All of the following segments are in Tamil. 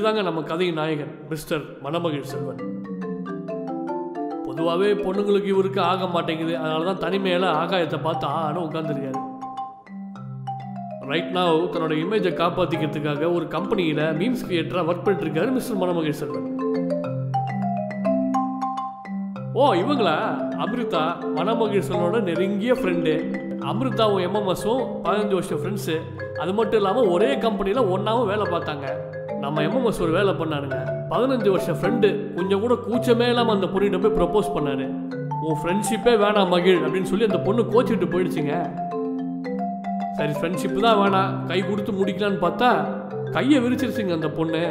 தாங்க நம்ம கதையின் நாயகன் மிஸ்டர் மணமகிழ் செல்வன். பொதுவாகவே பொண்ணுங்களுக்கு இவருக்கு ஆக மாட்டேங்குது. அதனால தான் தனிமையில் ஆகாயத்தை பார்த்து ஆன்னு உட்காந்துருக்காரு. ரைட் நாவ் தன்னோட இமேஜை காப்பாற்றிக்கிறதுக்காக ஒரு கம்பெனியில் மீம்ஸ் கிரியேட்டராக ஒர்க் பண்ணிட்டு இருக்காரு மிஸ்டர் மணமகிழ் செல்வன். ஓ இவங்களா? அமிர்தா மணமகிழ் செல்வனோட நெருங்கிய ஃப்ரெண்டு. அமிர்தாவும் எம்எம்எஸும் 15 வருஷம் ஃப்ரெண்ட்ஸு. அது மட்டும் இல்லாமல் ஒரே கம்பெனியில் ஒன்றாவும் வேலை பார்த்தாங்க. நம்ம எம்எம்எஸ் ஒரு வேலை பண்ணாருங்க. 15 வருஷம் ஃப்ரெண்டு கொஞ்சம் கூட கூச்சமே இல்லாமல் அந்த பொண்ணிட்ட போய் ப்ரப்போஸ் பண்ணாரு. உன் ஃப்ரெண்ட்ஷிப்பே வேணாம் மகிழ் அப்படின்னு சொல்லி அந்த பொண்ணு கோச்சிட்டு போயிடுச்சுங்க. சரி ஃப்ரெண்ட்ஷிப்பு தான் வேணாம், கை கொடுத்து முடிக்கலான்னு பார்த்தா கையை விரிச்சிருச்சுங்க அந்த பொண்ணு.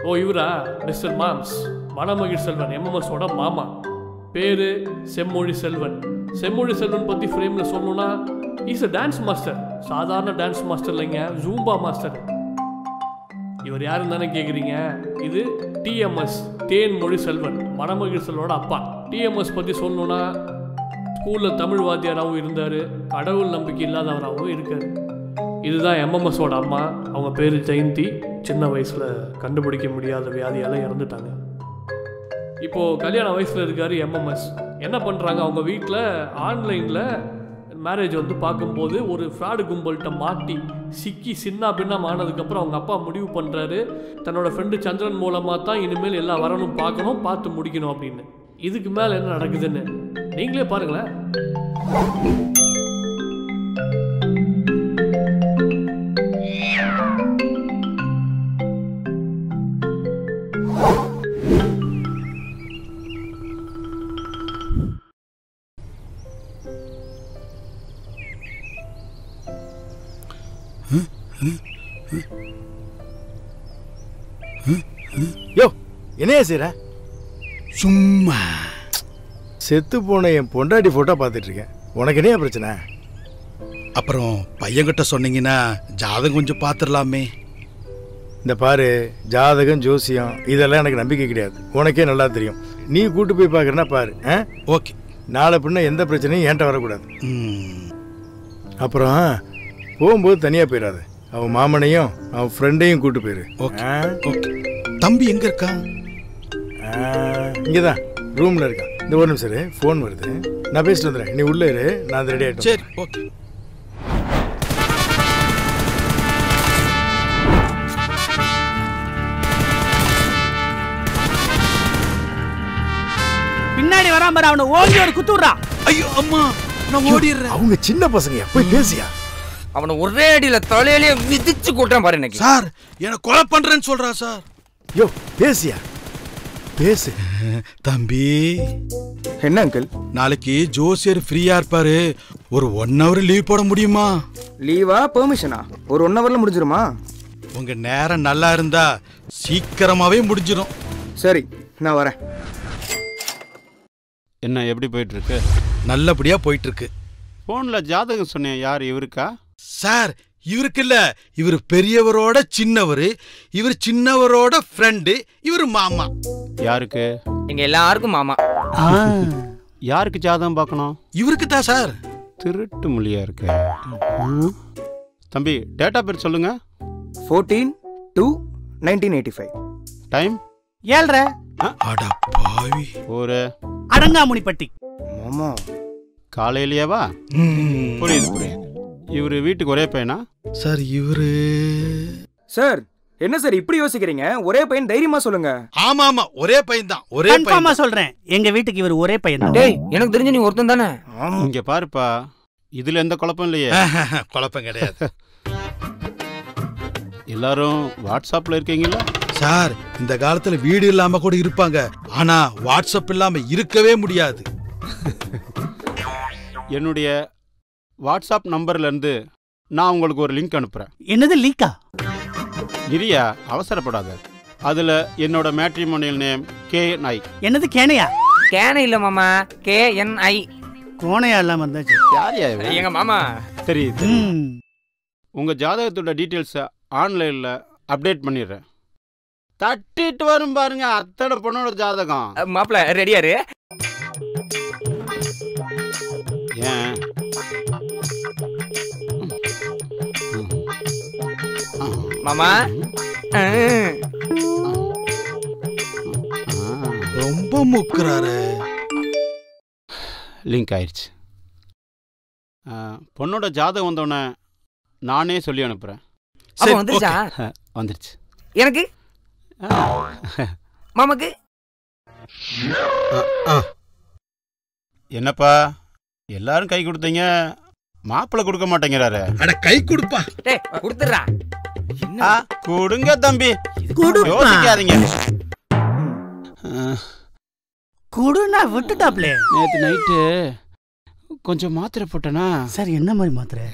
ஓ இவரா? மிஸ்டர் மாம்ஸ் மணமகிழ் செல்வன் எம்எம்எஸோட மாமா. பேர் செம்மொழி செல்வன். செம்மொழி செல்வன் பற்றி ஃப்ரேமில் சொல்லணும்னா இஸ் அ டான்ஸ் மாஸ்டர். சாதாரண டான்ஸ் மாஸ்டர் இல்லைங்க, ஜூம்பா மாஸ்டர். இவர் யாருன்னு தானே கேட்குறீங்க? இது டிஎம்எஸ் தேன்மொழி செல்வன், மணமகிழ் செல்வனோட அப்பா. டிஎம்எஸ் பற்றி சொல்லணும்னா ஸ்கூலில் தமிழ் வாத்தியாராகவும் இருந்தார், கடவுள் நம்பிக்கை இல்லாதவராகவும் இருக்கார். இதுதான் எம்எம்எஸோட அம்மா. அவங்க பேர் ஜெயந்தி. சின்ன வயசில் கண்டுபிடிக்க முடியாத வியாதியால் இறந்துட்டாங்க. இப்போது கல்யாண வயசில் இருக்கார் எம்எம்எஸ். என்ன பண்ணுறாங்க, அவங்க வீட்டில் ஆன்லைனில் மேரேஜ் வந்து பார்க்கும்போது ஒரு ஃப்ராடு கும்பல்கிட்ட மாட்டி சிக்கி சின்ன பின்னம் ஆனதுக்கப்புறம் அவங்க அப்பா முடிவு பண்ணுறாரு தன்னோட ஃப்ரெண்டு சந்திரன் மூலமாக தான் இனிமேல் எல்லாம் வரணும், பார்க்கணும், பார்த்து முடிக்கணும் அப்படின்னு. இதுக்கு மேலே என்ன நடக்குதுன்னு நீங்களே பாருங்களேன். யோ என்னையா செய்ற? சும்மா செத்து போன என் பொண்டாட்டி போட்டோ பார்த்துட்டு இருக்கேன். உனக்கு என்னையா பிரச்சனை? அப்புறம் பையன்கிட்ட சொன்னீங்கன்னா ஜாதகம் கொஞ்சம் பார்த்துடலாமே. இந்த பாரு, ஜாதகம் ஜோசியம் இதெல்லாம் எனக்கு நம்பிக்கை கிடையாது. உனக்கே நல்லா தெரியும். நீ கூட்டு போய் பார்க்குறனா பாரு. ஓகே. நாளை பின்ன எந்த பிரச்சனையும் என்கிட்ட வரக்கூடாது. அப்புறம் போகும்போது தனியாக போயிடாது. அவன் மாமனையும் அவன் ஃப்ரெண்டையும் கூட்டு போயிரு. Okay okay. தம்பி எங்க இருக்கான்? இங்கே தான் ரூமில் இருக்கான். இந்த ஒரு நிமிஷம் ஃபோன் வருது, நான் பேசிட்டு வந்துடுறேன். நீ உள்ளே இரு, நான் ரெடி ஆகிட்டேன். சரி ஓகே. பின்னாடி வராம பாரு, அவனை ஓங்கி ஒரு குத்து விடுறான். ஐயோ அம்மா, நான் ஓடிடுறேன். அவங்க சின்ன பசங்க, போய் பேசியா? அவனை ஒரே அடியில தலையிலேயே மிதிச்சு கூட்டான் பாரு. எனக்கு சார் என்ன கொலை பண்றேன்னு சொல்றா சார். யோ பேசியா? பேசு தம்பி. என்ன அங்கிள்? நாளைக்கு ஜோசியர் ஃப்ரீயா இருப்பாரு. ஒரு 1 hour லீவ் போட முடியுமா? லீவா பெர்மிஷனா? ஒரு 1 hourல முடிஞ்சிருமா? உங்க நேரம் நல்லா இருந்தா சீக்கிரமாவே முடிஞ்சிடும். சரி நான் வரேன். என்ன எப்படி போயிட்டு இருக்கு? நல்லபடியா போயிட்டு இருக்கு. போன்ல ஜாதகம் சொன்னேன், யார் இவருக்கா? சார் இவருக்கு இல்ல, இவர் பெரியவரோட சின்னவரு, இவர் சின்னவரோட ஃப்ரெண்டு, இவர் மாமா. யாருக்கு? எங்க எல்லாருக்கும் மாமா. யாருக்கு ஜாதகம் பார்க்கணும்? இவருக்கு தான் சார். திருட்டு மொழியா இருக்கு. தம்பி டேட்டா பேர் சொல்லுங்க. 14/2/1985. டைம் 7:30. அட பாவி. ஒரு அடங்காமுனிப்பட்டி. மாமா காலையிலேவா? புரியுது புரியுது. இவரு வீட்டுக்கு ஒரே பையனா? சார் இவரு. சார் என்ன சார் இப்படி யோசிக்கிறீங்க? ஒரே பையன், தைரியமா சொல்லுங்க. ஆமா ஆமா ஒரே பையன் தான். ஒரே பையன். கன்ஃபார்மா சொல்றேன், எங்க வீட்டுக்கு இவர் ஒரே பையன் தான். டேய் எனக்கு தெரிஞ்ச நீ ஒருத்தன் தானே? இங்க பாருப்பா, இதுல எந்த குழப்பம் இல்லையே. குழப்பம் கிடையாது. எல்லாரும் வாட்ஸ்அப்ல இருக்கீங்களா? சார் இந்த காலத்துல வீடு இல்லாம கூட இருப்பாங்க, ஆனா வாட்ஸ்அப் இல்லாம இருக்கவே முடியாது. என்னுடைய வாட்ஸ்அப் நம்பர்ல இருந்து நான் உங்களுக்கு ஒரு லிங்க் அனுப்புறேன். என்னது லீக்கா? இரியா, அவசரப்படாத. அதுல என்னோட மேட்ரிமோனியல் நேம் KNI. என்னது கேனையா? கேன இல்ல மாமா, KNI. கோணையா இல்லாம இருந்தாச்சு. யாரியா இவன்? எங்க மாமா. தெரியுது. உங்க ஜாதகத்தோட டீட்டெயில்ஸை ஆன்லைன்ல அப்டேட் பண்ணிடுறேன். தட்டிட்டு வரும் பாருங்க அத்தனை பொண்ணோட ஜாதகம். மாப்பிள்ள ரெடியாரு? ஏன் மாமா ரொம்ப முக்குறாரு. லிங்க் ஆயிடுச்சு. பொண்ணோட ஜாதகம் வந்தோடனே நானே சொல்லி அனுப்புகிறேன். அப்ப வந்துருச்சா? வந்துருச்சு. எனக்கு மாமாக்கு என்னப்பா எல்லாரும் கை கொடுத்தீங்க, மாப்பிள்ளை கொடுக்க மாட்டேங்கிறாரு. அட கை கொடுப்பா. டேய் கொடுத்துறா. கொடுங்க தம்பி, யோசிக்காதீங்க. குடுனா விட்டுட்டாப்லே. நேற்று நைட்டு கொஞ்சம் மாத்திரை போட்டேனா? சார் என்ன மாதிரி மாத்திரை?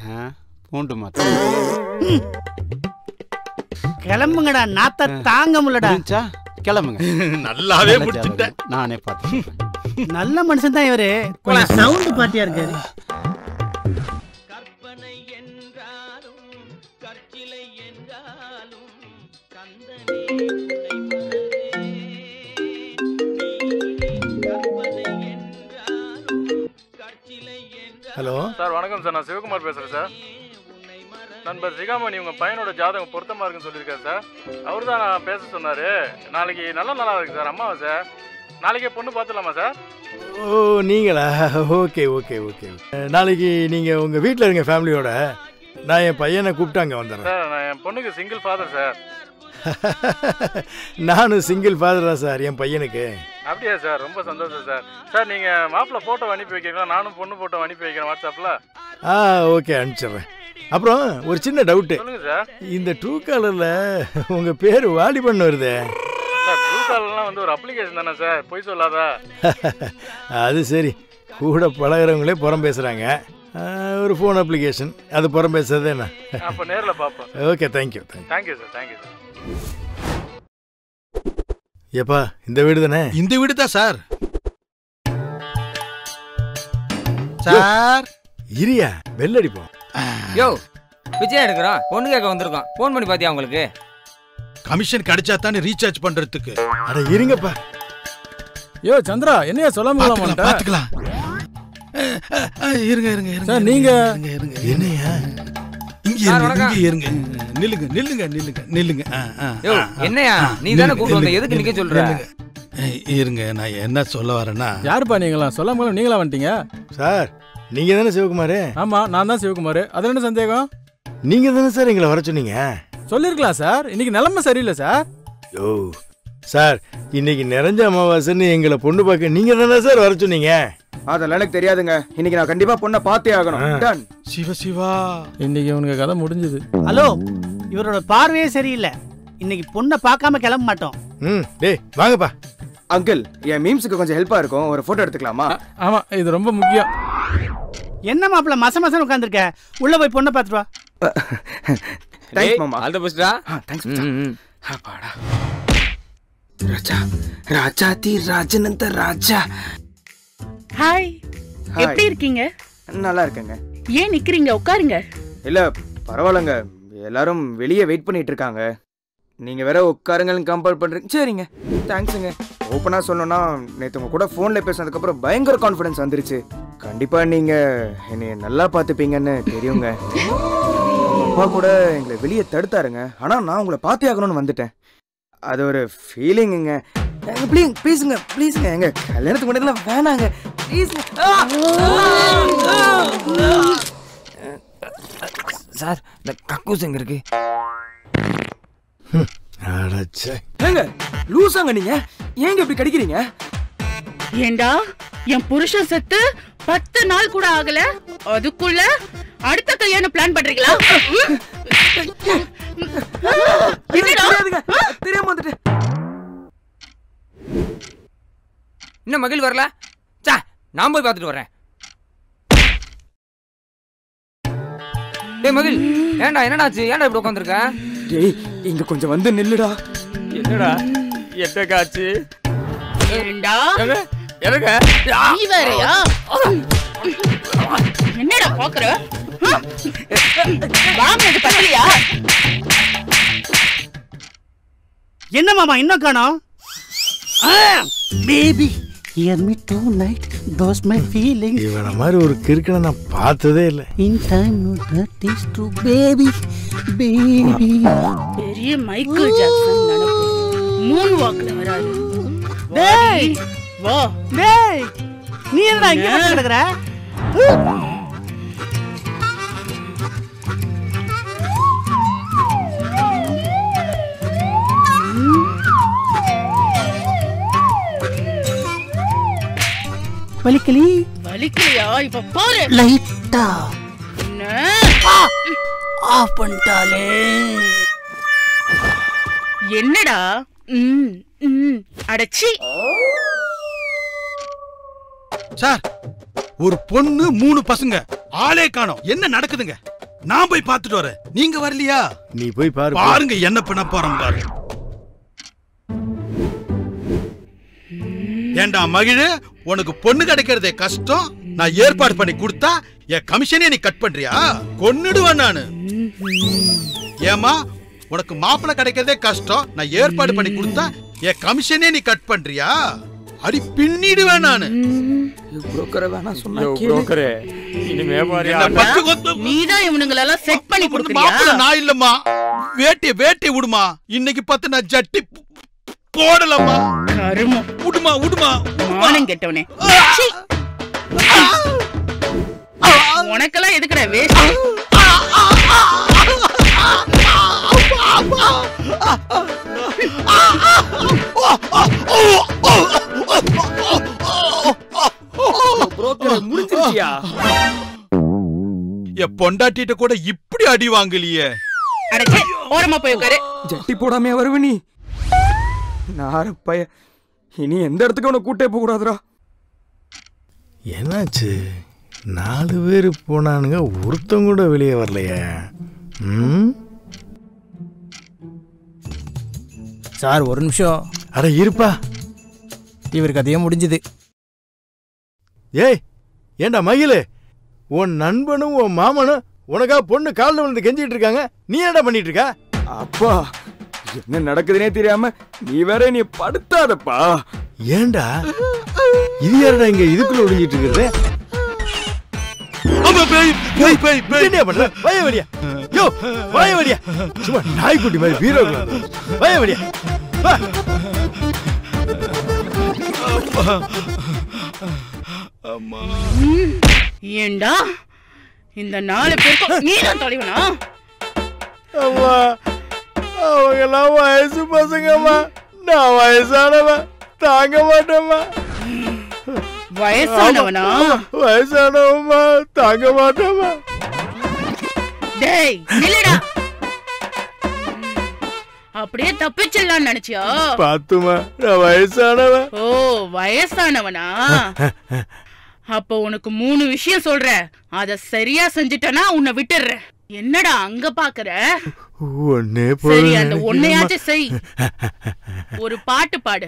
பூண்டு மாத்திரை. கிளம்புங்கடா, நாத்த தாங்க முடியலடா. கிளம்புங்க. நல்லாவே முடிச்சுட்டேன். நானே பார்த்தேன். நல்ல மனுஷன் தான் இவரு, கொஞ்சம் சவுண்ட் பார்ட்டியா இருக்காரு. ஹலோ சார் வணக்கம் சார், நான் சிவகுமார் பேசுகிறேன் சார். நண்பர் சிகாமணி உங்கள் பையனோட ஜாதகம் பொருத்தமாக இருக்குன்னு சொல்லியிருக்காரு சார். அவர் தான் நான் பேச சொன்னார். நாளைக்கு நல்ல நாளாக இருக்குது சார், அம்மாவா சார். நாளைக்கே பொண்ணு பார்த்துலாமா சார்? ஓ நீங்களா? Okay okay okay. நாளைக்கு நீங்கள் உங்கள் வீட்டில் இருங்க ஃபேமிலியோட. நான் என் பையனை கூப்பிட்டு அங்கே வந்துடுறேன் சார். நான் என் பொண்ணுக்கு சிங்கிள் ஃபாதர் சார். நானும் சிங்கிள் ஃபாதர் தான் சார் என் பையனுக்கு. அப்படியா சார்? ரொம்ப சந்தோஷம் சார். சார் நீங்கள் மாப்பிள்ளை ஃபோட்டோ அனுப்பி வைக்கிறீங்களா? நானும் பொண்ணு ஃபோட்டோ அனுப்பி வைக்கிறேன் வாட்ஸ்அப்பில். ஓகே அனுப்பிச்சிடுறேன். அப்புறம் ஒரு சின்ன டவுட்டு. சொல்லுங்கள் சார். இந்த ட்ரூ காலரில் உங்கள் பேர் வாலிபன் வருதே சார்? ட்ரூ காலர்லாம் வந்து ஒரு அப்ளிகேஷன் தானே சார், பொய் சொல்லாதா? அது சரி, கூட பழகிறவங்களே புறம் பேசுகிறாங்க. ஒரு ஃபோன் அப்ளிகேஷன், அது புறம் பேசுறது என்ன? அப்போ நேரில் பார்ப்போம். Okay thank you. Thank you sir. Thank you sir. ஏப்பா இந்த வீடு தானே? இந்த வீடு தான் சார். சார் இரியா, பெல் அடிப்போம். யோ விஜய் எடுக்கிறோம், பொண்ணு கேட்க வந்திருக்கோம். ஃபோன் பண்ணி பாத்தியா உங்களுக்கு? கமிஷன் கிடைச்சா தானே ரீசார்ஜ் பண்றதுக்கு. அட இருங்கப்பா. யோ சந்திரா, என்னையா சொல்லாம பாத்துக்கலாம். இருங்க இருங்க இருங்க சார், நீங்க இருங்க. என்னையா? இங்க இருங்க. நில்லுங்க நில்லுங்க நில்லுங்க நில்லுங்க. யோ என்னையா நீ தானே கூப்பிட்டு வந்த, எதுக்கு நிக்க சொல்ற? இருங்க, நான் என்ன சொல்ல வரேன்னா. யாருப்பா நீங்களா? சொல்லாம நீங்களா வந்துட்டீங்க? சார் நீங்கள் தானே சிவகுமார்? ஆமா நான் தான் சிவகுமார். அதுல என்ன சந்தேகம்? நீங்கள் தானே சார் எங்களை வர சொன்னீங்க? சொல்லிருக்கலாம் சார், இன்னைக்கு நிலைமை சரியில்லை சார். ஓ சார், இன்னைக்கு நிறைஞ்ச அமாவாசைன்னு எங்களை பொண்ணு பார்க்க நீங்கள் தானே சார் வர சொன்னீங்க? அதெல்லாம் எனக்கு தெரியாதுங்க. இன்னைக்கு நான் கண்டிப்பா பொண்ணை பார்த்தே ஆகணும். டன். சிவ சிவா, இன்னைக்கு உனக்கு கதை முடிஞ்சது. ஹலோ, இவரோட பார்வையே சரியில்லை. இன்னைக்கு பொண்ணை பார்க்காம கிளம்ப மாட்டோம். டேய் வாங்கப்பா. அங்கிள், என் மீம்ஸுக்கு கொஞ்சம் ஹெல்ப்பா இருக்கும். ஒரு போட்டோ எடுத்துக்கலாமா? ஆமா, இது ரொம்ப முக்கியம். என்ன மாப்பிள்ள மச மசன்னு உட்காந்துருக்க? உள்ள போய் பொண்ணை பார்த்துட்டு வா. தேங்க்ஸ் மாமா. ஆல் தி பெஸ்ட்டா. தேங்க்ஸ் மச்சான். அப்பாடா. ராஜா ராஜாதி ராஜனந்த ராஜா. ஹாய், எப்படி இருக்கீங்க? நல்லா இருக்கேங்க. ஏன் நிக்கிறீங்க? உட்காருங்க. இல்ல பரவாயில்லங்க, எல்லாரும் வெளியே வெயிட் பண்ணிட்டு இருக்காங்க. நீங்க வேற உட்காருங்கன்னு கம்பல் பண்றீங்க. சரிங்க, தேங்க்ஸுங்க. ஓப்பனா சொல்லணும்னா நேற்று உங்க கூட ஃபோன்ல பேசினதுக்கு அப்புறம் பயங்கர கான்ஃபிடன்ஸ் வந்துருச்சு. கண்டிப்பா நீங்க என்னைய நல்லா பார்த்துப்பீங்கன்னு தெரியுங்க. அப்பா கூட எங்களை வெளியே தடுத்தாருங்க, ஆனா நான் உங்களை பார்த்தே ஆகணும்னு வந்துட்டேன். அது ஒரு ஃபீலிங்குங்க. ப்ளீஸுங்க ப்ளீஸுங்க, எங்க கல்யாணத்துக்கு முன்னாடி வேணாங்க ப்ளீஸுங்க. சார் இந்த கக்கூஸ் எங்க இருக்கு? ஏங்க லூசாங்க நீங்க, ஏங்க இப்படி கடிக்கிறீங்க? ஏண்டா, என் புருஷன் செத்து 10 நாள் கூட ஆகல, அதுக்குள்ள அடுத்த கல்யாணம் பிளான் பண்றீங்களா? தெரியாம வந்துட்டு. இன்னும் மகிழ் வரல? சா, நான் போய் பார்த்துட்டு வரேன். டேய் மகிழ், ஏன்டா என்னடாச்சு? ஏன்டா இப்படி உட்காந்துருக்க? டேய் இங்க கொஞ்சம் வந்து நில்லுடா. என்னடா எட்டக்காச்சு? ஏண்டா எங்க நீ வேறயா? என்னடா பாக்குற? வாங்குனது பத்தலையா? என்ன மாமா இன்னும் காணோம்? Baby Hear me tonight, those my feelings. இவனை மாதிரி ஒரு கிறுக்கனை நான் பார்த்ததே இல்லை. In time, no that is true, baby, baby. பெரிய மைக்கேல் ஜாக்சன் நினைப்பு மூன் வாக்ல வராது. டேய் வா டேய், நீ என்னடா இங்க வந்து கிடக்குற? வலிக்கலையா? இப்ப பாரு. லைட்டா என்ன ஆஃப் பண்ணிட்டாலே. என்னடா? அடச்சி. சார், ஒரு பொண்ணு 3 பசங்க, ஆளே காணோம். என்ன நடக்குதுங்க? நான் போய் பார்த்துட்டு வரேன். நீங்க வரலையா? நீ போய் பாரு. பாருங்க என்ன பண்ண போறோம் பாருங்க. ஏண்டா மகிழு, உனக்கு பொண்ணு கிடைக்கிறதே கஷ்டம். நான் ஏற்பாடு பண்ணி கொடுத்தா என் கமிஷனே நீ கட் பண்றியா? கொன்னுடுவேன் நானு. ஏமா, உனக்கு மாப்பிள்ளை கிடைக்கிறதே கஷ்டம். நான் ஏற்பாடு பண்ணி கொடுத்தா என் கமிஷனே நீ கட் பண்றியா? அடி பின்னிடுவேன் நானு. புரோக்கரை வேணா சொன்னா புரோக்கரே, இனிமே பாரு. நீதான் இவனுங்களெல்லாம் செட் பண்ணி கொடுக்கறியா? மாப்பிள்ளை நான் இல்லம்மா. வேட்டி விடுமா. இன்னைக்கு பார்த்து நான் ஜட்டி போடலம்மா. கருமம். விடுமா. மானம் கெட்டவனே. உனக்கெல்லாம் எதுக்குடா வேஸ்ட்? முடிச்சிருச்சியா? என் பொண்டாட்டிட்ட கூட இப்படி அடி வாங்கலையே. அடச்சே, ஓரமா போய் உட்காரு. ஜட்டி போடாமையா வருவ நீ? நாரப்பைய, இனி எந்த இடத்துக்கு அவனை கூட்டே போக கூடாதுடா. என்னாச்சு? 4 பேர் போனானுங்க, ஒருத்தங்க கூட வெளியே வரலையே. சார் ஒரு நிமிஷம். அட இருப்பா, இவருக்கு கதையே முடிஞ்சது. ஏய் ஏண்டா மகிழு, உன் நண்பனும் உன் மாமனும் உனக்கா பொண்ணு காலில் விழுந்து கெஞ்சிட்டு இருக்காங்க. நீ என்னடா பண்ணிட்டு இருக்க? அப்பா, என்ன நடக்குதுன்னே தெரியாம நீ வேற நீ படுத்தாதப்பா. ஏண்டா இது யாரடா இங்க இதுக்குள்ள ஒளிஞ்சிட்டு இருக்கிறது? சும்மா நாய்க்குட்டி மாதிரி பீரோக்குள்ள வய வழியா. ஏண்டா இந்த 4 பேருக்கு நீதான் தலைவனா? அம்மா, அவங்கெல்லாம் வயசு பசங்கம்மா. நான் வயசானவன், தாங்க மாட்டேம்மா. வயசானவனா? வயசானவம்மா, தாங்க மாட்டேம்மா. டேய் நில்லுடா. அப்படியே தப்பிச்சிடலாம்னு நினைச்சியா? பாத்துமா, நான் வயசானவன். ஓ வயசானவனா? அப்ப உனக்கு 3 விஷயம் சொல்றேன். அத சரியா செஞ்சுட்டனா உன்னை விட்டுறேன். என்னடா அங்க பாக்குற? ஒன்னே சரி, அந்த ஒன்னையாச்சும் செய். ஒரு பாட்டு பாடு.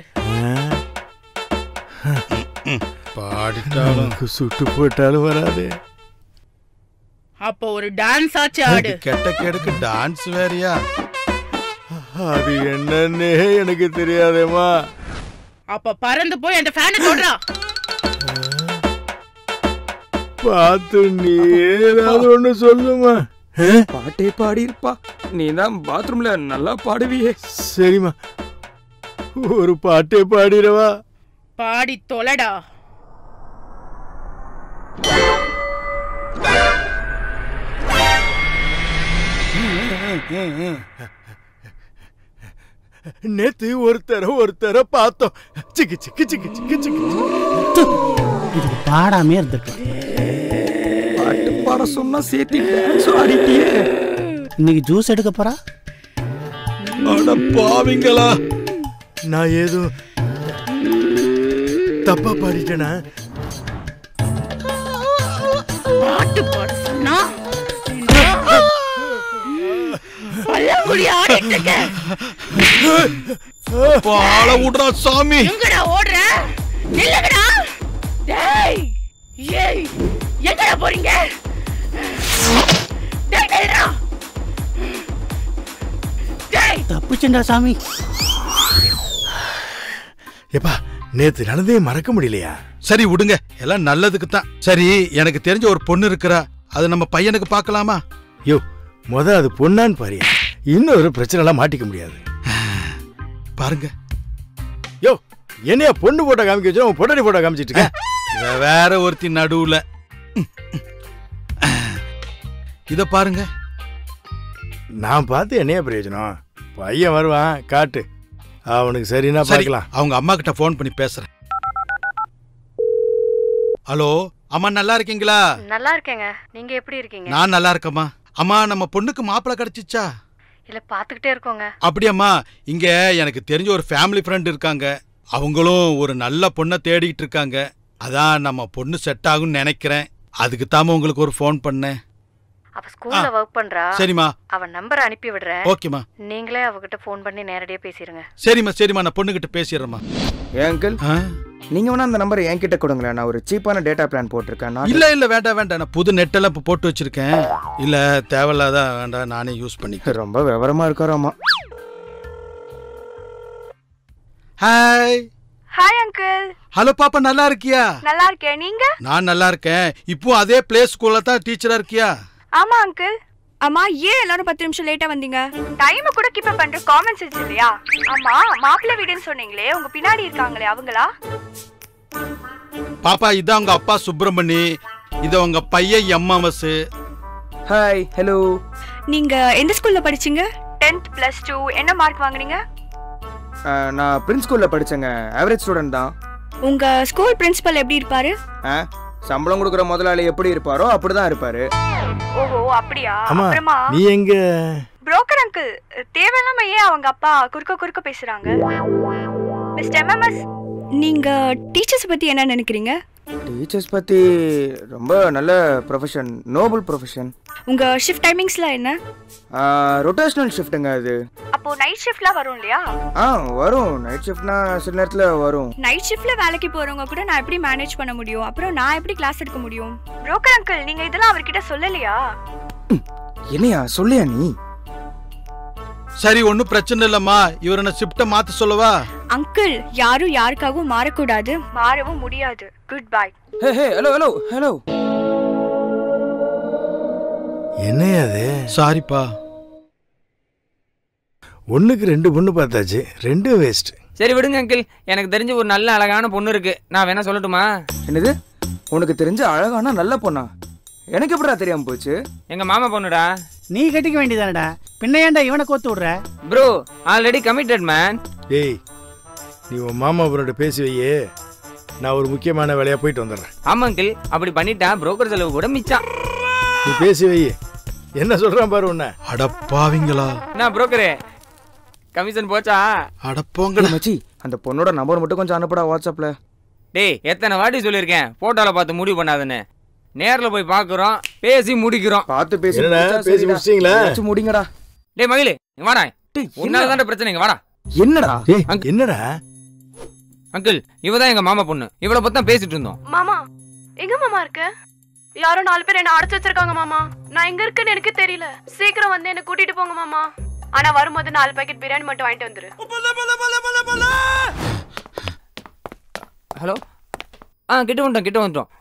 பாடிட்டாலும் சுட்டு போட்டாலும் வராது. அப்ப ஒரு டான்ஸ் ஆச்சு ஆடு. கெட்ட கெடுக்கு டான்ஸ் வேறயா? அது என்னன்னே எனக்கு தெரியாதேம்மா. அப்ப பறந்து போய் அந்த ஃபேனை தொடுறா. பார்த்து நீ ஏதாவது ஒண்ணு சொல்லுமா. பாட்டே பாடி இருப்பா. நீ தான் பாத்ரூம்ல நல்லா பாடுவியே. சரிம்மா, ஒரு பாட்டே பாடிடவா? பாடி தொலைடா. நேத்து ஒருத்தர பார்த்தோம். சிக்கு சிக்கு சிக்கு சிக்கு சிக்கு. இதுக்கு பாடாமே இருந்துட்டு பாட்டு பாட சொன்னா சேர்த்து டான்ஸ் ஆடிட்டியே. இன்னைக்கு ஜூஸ் எடுக்க போறா? அட பாவிங்களா, நான் ஏதோ தப்பா பாடிட்டேனா? பாட்டு பாட சொன்னா பல்லங்குடி ஆடிட்டு இருக்க. பால விடுறா சாமி. எங்கடா ஓடுற? நில்லுங்கடா. டேய் ஏய், எங்கடா போறீங்க? டேய் நில்லுடா. டேய் தப்பிச்சேன்டா சாமி. எப்பா, நேத்து நடந்தே மறக்க முடியலையா? சரி விடுங்க, எல்லாம் நல்லதுக்கு தான். சரி, எனக்கு தெரிஞ்ச ஒரு பொண்ணு இருக்கிறா, அது நம்ம பையனுக்கு பார்க்கலாமா? யோ, அது பொண்ணான்னு பாரு. இன்னொரு பிரச்சனை எல்லாம் மாட்டிக்க முடியாது. பாருங்க. யோ, என்னையா பொண்ணு போட்டோ காமிக்க வச்சு உன் பொட்டாடி போட்டோ காமிச்சிட்டு இருக்க? வேற ஒருத்தி நடுவுல. இத பாருங்க. நான் பார்த்து என்னையா பிரயோஜனம்? பையன் வருவான், காட்டு. அவனுக்கு சரின்னா பார்க்கலாம். அவங்க அம்மா கிட்ட போன் பண்ணி பேசுறேன். ஹலோ அம்மா, நல்லா இருக்கீங்களா? நல்லா இருக்கேங்க. நீங்க எப்படி இருக்கீங்க? நான் நல்லா இருக்கேம்மா. அம்மா, நம்ம பொண்ணுக்கு மாப்பிள்ளை கிடைச்சிச்சா? இல்ல, பாத்துக்கிட்டே இருக்கோங்க. அப்படியாம்மா? இங்க எனக்கு தெரிஞ்ச ஒரு ஃபேமிலி ஃப்ரெண்ட் இருக்காங்க. அவங்களும் ஒரு நல்ல பொண்ணை தேடிட்டு இருக்காங்க. அதான் நம்ம பொண்ணு செட் ஆகும்னு நினைக்கிறேன். அதுக்கு தாம உங்களுக்கு ஒரு ஃபோன் பண்ணேன். அவ ஸ்கூல்ல வர்க் பண்றா. சரிம்மா. அவ நம்பர் அனுப்பி விடுறேன். ஓகேம்மா. நீங்களே அவகிட்ட ஃபோன் பண்ணி நேரடியா பேசிருங்க. சரிம்மா, நான் பொண்ணுகிட்ட பேசிடுறேம்மா. ஏன் அங்கிள், நீங்க வேணா அந்த நம்பரை என்கிட்ட கொடுங்களேன். நான் ஒரு சீப்பான டேட்டா பிளான் போட்டிருக்கேன். இல்ல வேண்டாம். நான் புது நெட் எல்லாம் இப்போ போட்டு வச்சிருக்கேன். இல்ல தேவையில்லாத வேண்டாம், நானே யூஸ் பண்ணிக்கிறேன். ரொம்ப விவரமா இருக்காராமா. ஹாய். Hi uncle. ஹலோ பாப்பா, நல்லா இருக்கியா? நல்லா இருக்கேன். நீங்க? நான் நல்லா இருக்கேன். இப்போ அதே பிளே ஸ்கூல்ல தான் டீச்சரா இருக்கியா? ஆமா அங்கிள். அம்மா, ஏன் எல்லாரும் 10 நிமிஷம் லேட்டா வந்தீங்க? டைம் கூட கீப் அப் பண்ற காமன் சென்ஸ் இல்லையா? ஆமா, மாப்பிள்ளை வீடுன்னு சொன்னீங்களே, உங்க பின்னாடி இருக்காங்களே அவங்களா? பாப்பா, இதான் உங்க அப்பா சுப்பிரமணி, இது உங்க பையன் எம்எம்எஸ். Hi, hello. நீங்க எந்த ஸ்கூல்ல படிச்சீங்க? 10th +2 என்ன மார்க் வாங்குனீங்க? நான் பிரின்ஸ் ஸ்கூல்ல படிச்சேங்க. ஆவரேஜ் ஸ்டூடண்ட் தான். உங்க ஸ்கூல் பிரின்சிபல் எப்படி இருப்பாரு? சம்பளம் கொடுக்குற முதலாளி எப்படி இருப்பாரோ அப்படிதான் இருப்பாரு. ஓஹோ, அப்படியா? அம்மா, நீ எங்க? புரோக்கர் அங்கிள், தேவையில்லாம ஏன் அவங்க அப்பா குறுக்க பேசுறாங்க? மிஸ்டர் எம்எம்எஸ், நீங்க டீச்சர்ஸ் பத்தி என்ன நினைக்கிறீங்க? டீச்சர்ஸ் பத்தி ரொம்ப நல்ல ப்ரொஃபஷன், நோபல் ப்ரொஃபஷன். உங்க ஷிஃப்ட் டைமிங்ஸ்லாம் என்ன? ரொட்டேஷனல் ஷிஃப்ட்டுங்க அது. அப்போ நைட் ஷிஃப்ட்லாம் வரும் இல்லையா? வரும். நைட் ஷிஃப்ட்னா சில நேரத்துல வரும். நைட் ஷிஃப்ட்ல வேலைக்கு போறவங்க கூட நான் எப்படி மேனேஜ் பண்ண முடியும்? அப்புறம் நான் எப்படி கிளாஸ் எடுக்க முடியும்? புரோக்கர் அங்கிள், நீங்க இதெல்லாம் அவர்கிட்ட சொல்லலையா? என்னையா சொல்லியா நீ? சரி, ஒன்னும் பிரச்சனை இல்லம்மா. இவரை ஷிஃப்ட்டை மாத்த சொல்லவா? அங்கிள், யாரும் யாருக்காகவும் மாறக்கூடாது, மாறவும் முடியாது. Good bye. ஹலோ. என்னையா அது? சாரிப்பா. ஒண்ணுக்கு 2 பொண்ணு பார்த்தாச்சு, 2 வேஸ்ட். சரி விடுங்க அங்கிள், எனக்கு தெரிஞ்ச ஒரு நல்ல அழகான பொண்ணு இருக்கு. நான் வேணா சொல்லட்டுமா? என்னது? உனக்கு தெரிஞ்ச அழகான நல்ல பொண்ணா? எனக்கு எப்படிடா தெரியாம போச்சு? எங்க மாமா பொண்ணுடா. நீ கட்டிக்க வேண்டியதானடா, பின்ன ஏன்டா இவனை கோத்து விடுற? Bro, already committed man. ஏய், நீ உன் மாமா அவரோட பேசி வையே, நான் ஒரு முக்கியமான வேலையா போயிட்டு வந்துடுறேன். ஆமா அங்கிள், அப்படி பண்ணிட்டா புரோக்கர் செலவு கூட மிச்சம். நீ பேசி வை. என்ன சொல்றான் பாரு உன்ன. அடப்பாவீங்களா? நான் புரோக்கரே, கமிஷன் போச்சா? அடப்போங்க மச்சி, அந்த பொண்ணோட நம்பர் மட்டும் கொஞ்சம் அனுப்புடா வாட்ஸ்அப்ல. டேய், எத்தனை வாட்டி சொல்லியிருக்கேன் போட்டோல பார்த்து முடிவு பண்ணாதுன்னு. நேர்ல போய் பாக்குறோம், பேசி முடிக்கிறோம். பார்த்து பேசி முடிச்சிட்டீங்களா? முடிங்கடா. டேய் மகிழ், இங்க வாடா. உன்னால தான்டா பிரச்சனை, இங்க வாடா. என்னடா? என்னடா? அங்கிள், இவதான் எங்க மாமா பொண்ணு. இவளை பத்தி தான் பேசிட்டு இருந்தோம். மாமா, எங்க மாமா இருக்க? யாரோ 4 பேர் என்ன அடைச்சு வச்சிருக்காங்க மாமா. நான் எங்க இருக்கேன்னு எனக்கு தெரியல. சீக்கிரம் வந்து என்ன கூட்டிட்டு போங்க மாமா. ஆனா வரும்போது 4 பாக்கெட் பிரியாணி மட்டும் வாங்கிட்டு வந்துரு. ஹலோ. கிட்ட வந்துட்டோம்.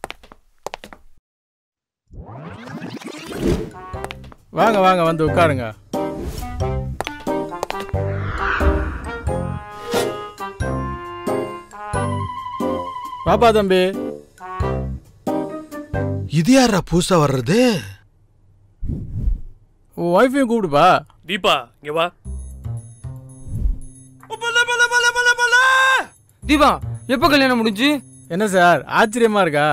வாங்க வந்து உட்காருங்க. பாப்பா தம்பி. இது யாரா புதுசா வர்றது? ஒய்ஃபையும் கூப்பிடுப்பா. தீபா, இங்க வா. தீபா, எப்போ கல்யாணம் முடிஞ்சு? என்ன சார் ஆச்சரியமா இருக்கா?